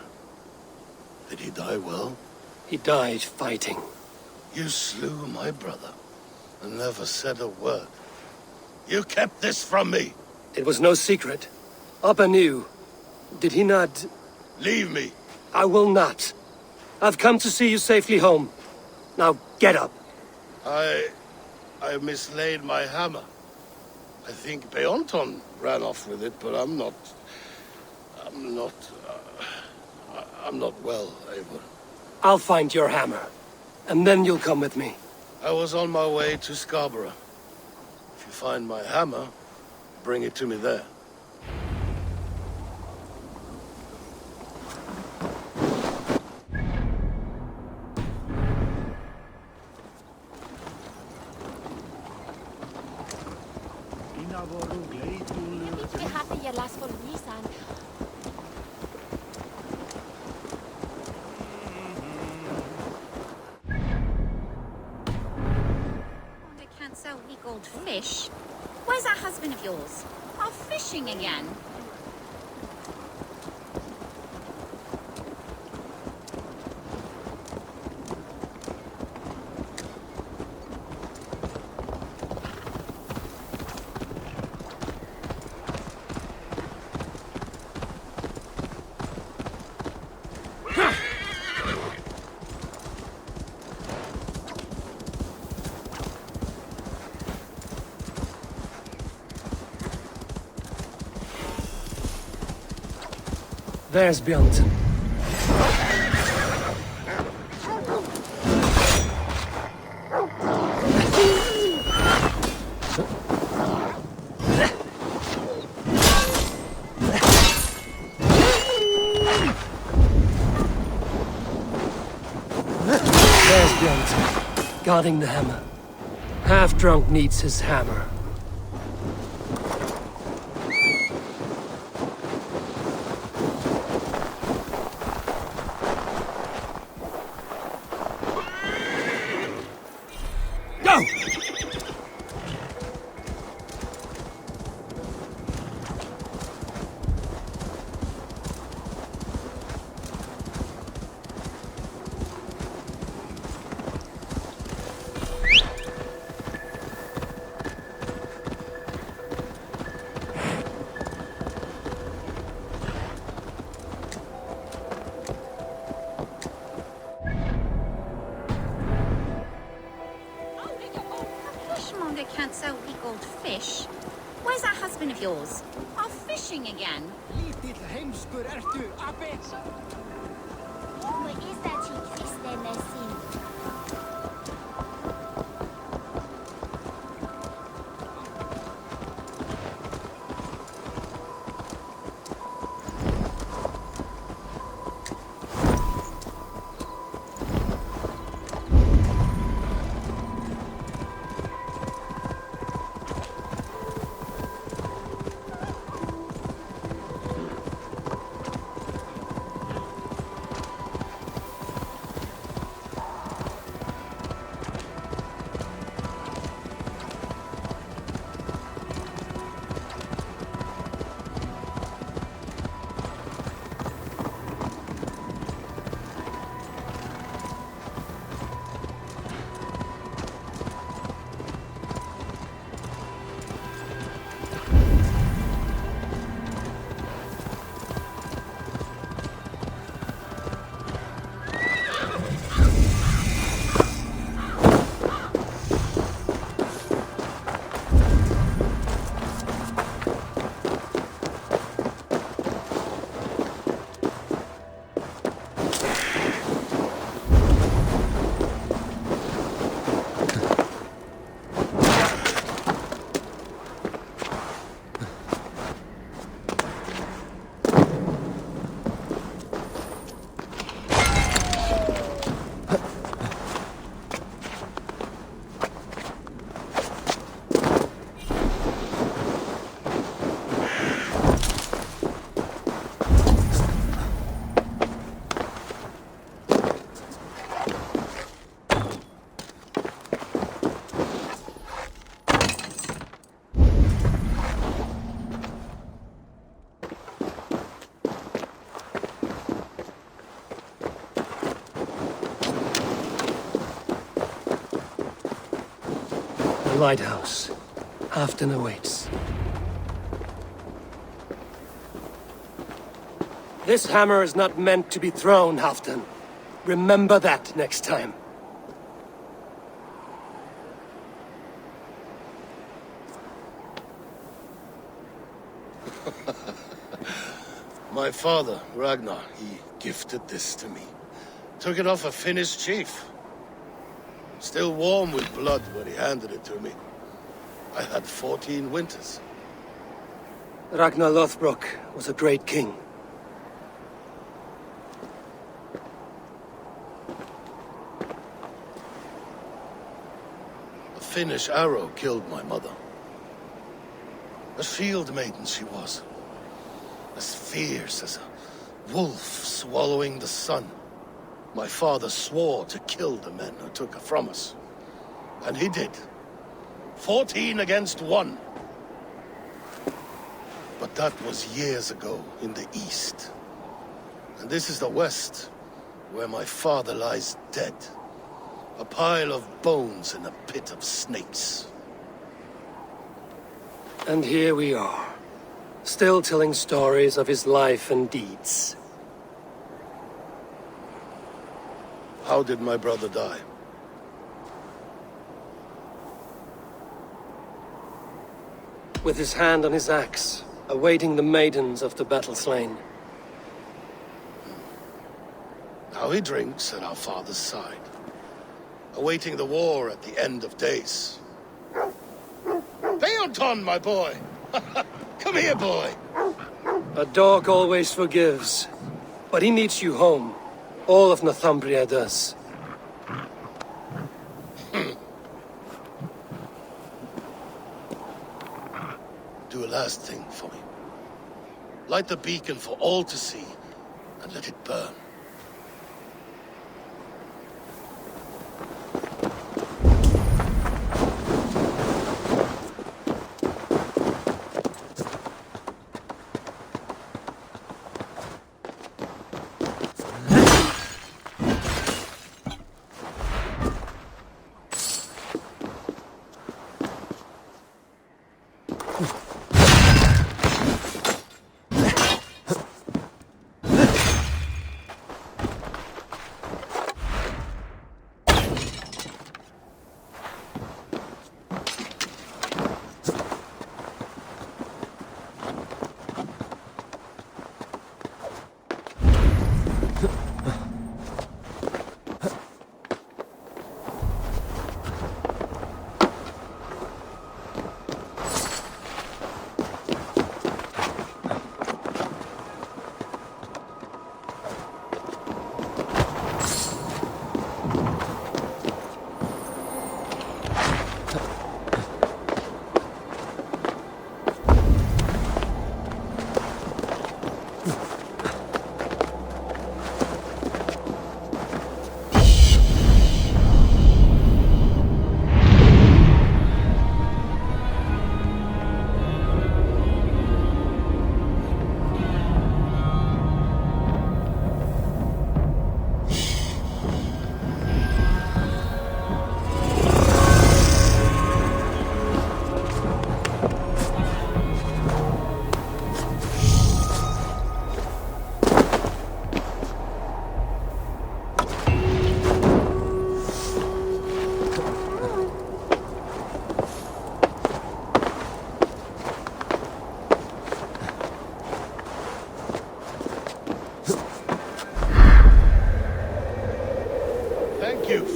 Did he die well? He died fighting. You slew my brother, and never said a word. You kept this from me! It was no secret. Abba knew. Did he not... Leave me! I will not. I've come to see you safely home. Now, get up. I mislaid my hammer. I think Beonton ran off with it, but I'm not well, Eivor. I'll find your hammer. And then you'll come with me. I was on my way to Scarborough. If you find my hammer, bring it to me there. Old fish? Where's that husband of yours? Off fishing again? There's Bjornson. There's Bjornson, guarding the hammer. Half-drunk needs his hammer. Can't sell weak old fish. Where's that husband of yours? Off fishing again? lighthouse. Halfdan awaits. This hammer is not meant to be thrown, Halfdan. Remember that next time. My father, Ragnar, he gifted this to me. Took it off a Finnish chief. Still warm with blood when he handed it to me. I had 14 winters. Ragnar Lothbrok was a great king. A Finnish arrow killed my mother. A shield maiden she was. As fierce as a wolf swallowing the sun. My father swore to kill the men who took her from us. And he did. 14 against 1. But that was years ago in the east. And this is the west, where my father lies dead. A pile of bones in a pit of snakes. And here we are, still telling stories of his life and deeds. How did my brother die? With his hand on his axe, awaiting the maidens of the battle slain. Now he drinks at our father's side, awaiting the war at the end of days. Beoton, my boy! Come here, boy! A dog always forgives, but he needs you home. All of Northumbria does. Do a last thing for me. Light the beacon for all to see, and let it burn.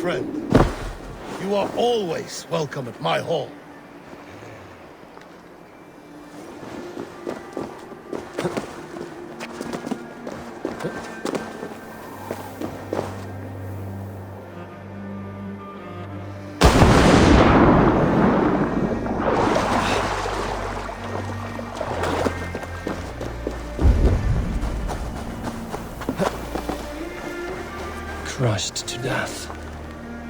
Friend, you are always welcome at my hall. Crushed to death.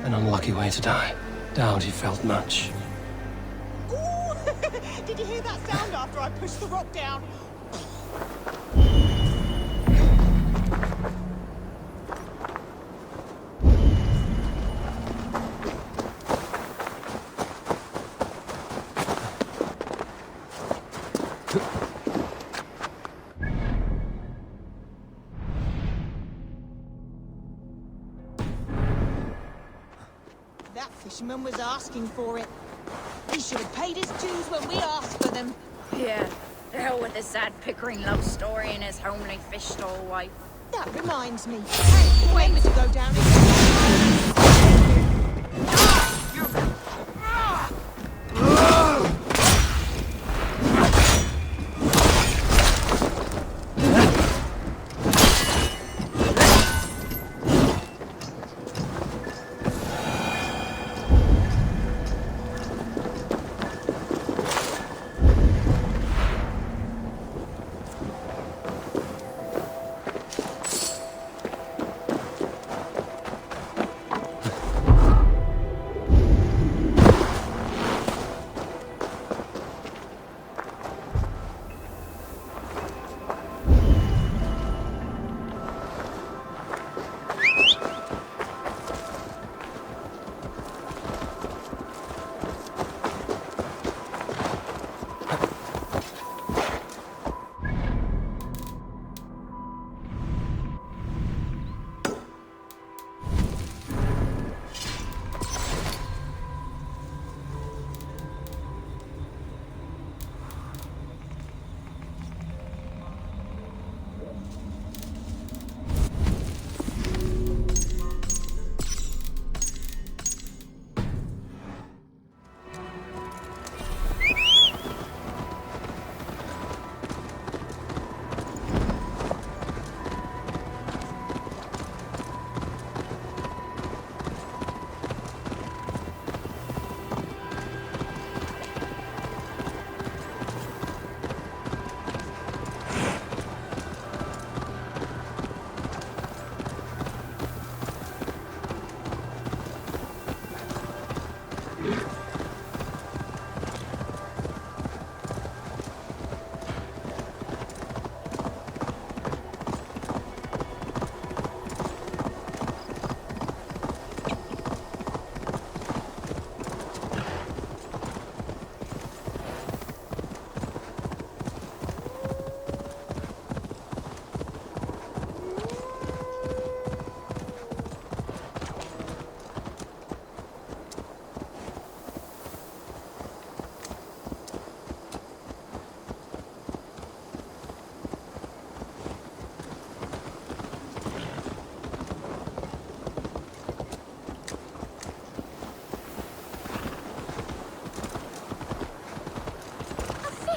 An unlucky way to die. Doubt he felt much. Ooh! Did you hear that sound after I pushed the rock down? That fisherman was asking for it. He should have paid his dues when we asked for them. Yeah, the hell with his sad Pickering love story and his homely fish stall wife. That reminds me. Hey, remember to go down and...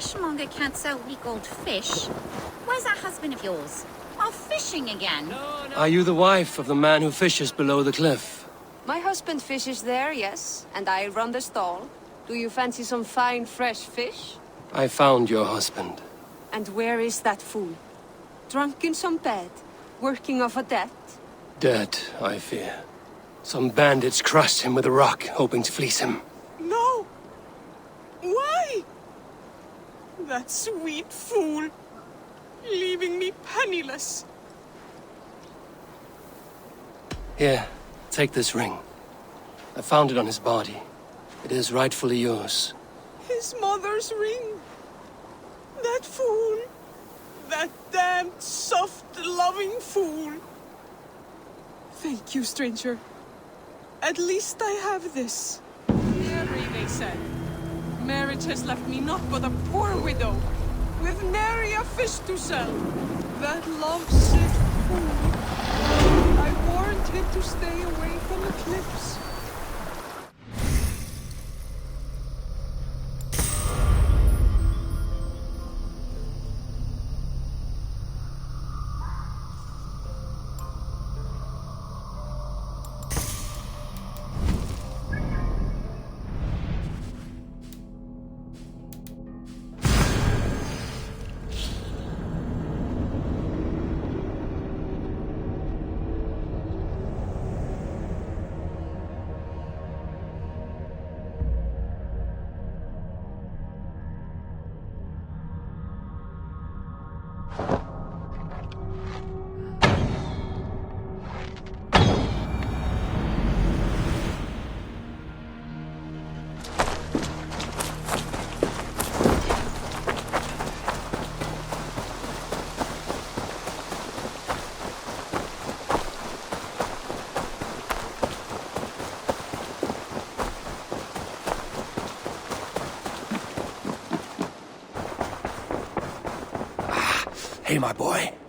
Fishmonger can't sell weak old fish. Where's that husband of yours? Off fishing again? Are you the wife of the man who fishes below the cliff? My husband fishes there, yes, and I run the stall. Do you fancy some fine, fresh fish? I found your husband. And where is that fool? Drunk in some bed, working off a debt? Dead, I fear. Some bandits crushed him with a rock, hoping to fleece him. No! Why? That sweet fool, leaving me penniless. Here, take this ring. I found it on his body. It is rightfully yours. His mother's ring. That fool. That damned, soft, loving fool. Thank you, stranger. At least I have this. Mary, they said. Marriage has left me naught but a poor widow, with nary a fish to sell. That love-sick fool. I warned him to stay away from the cliffs. Hey, my boy.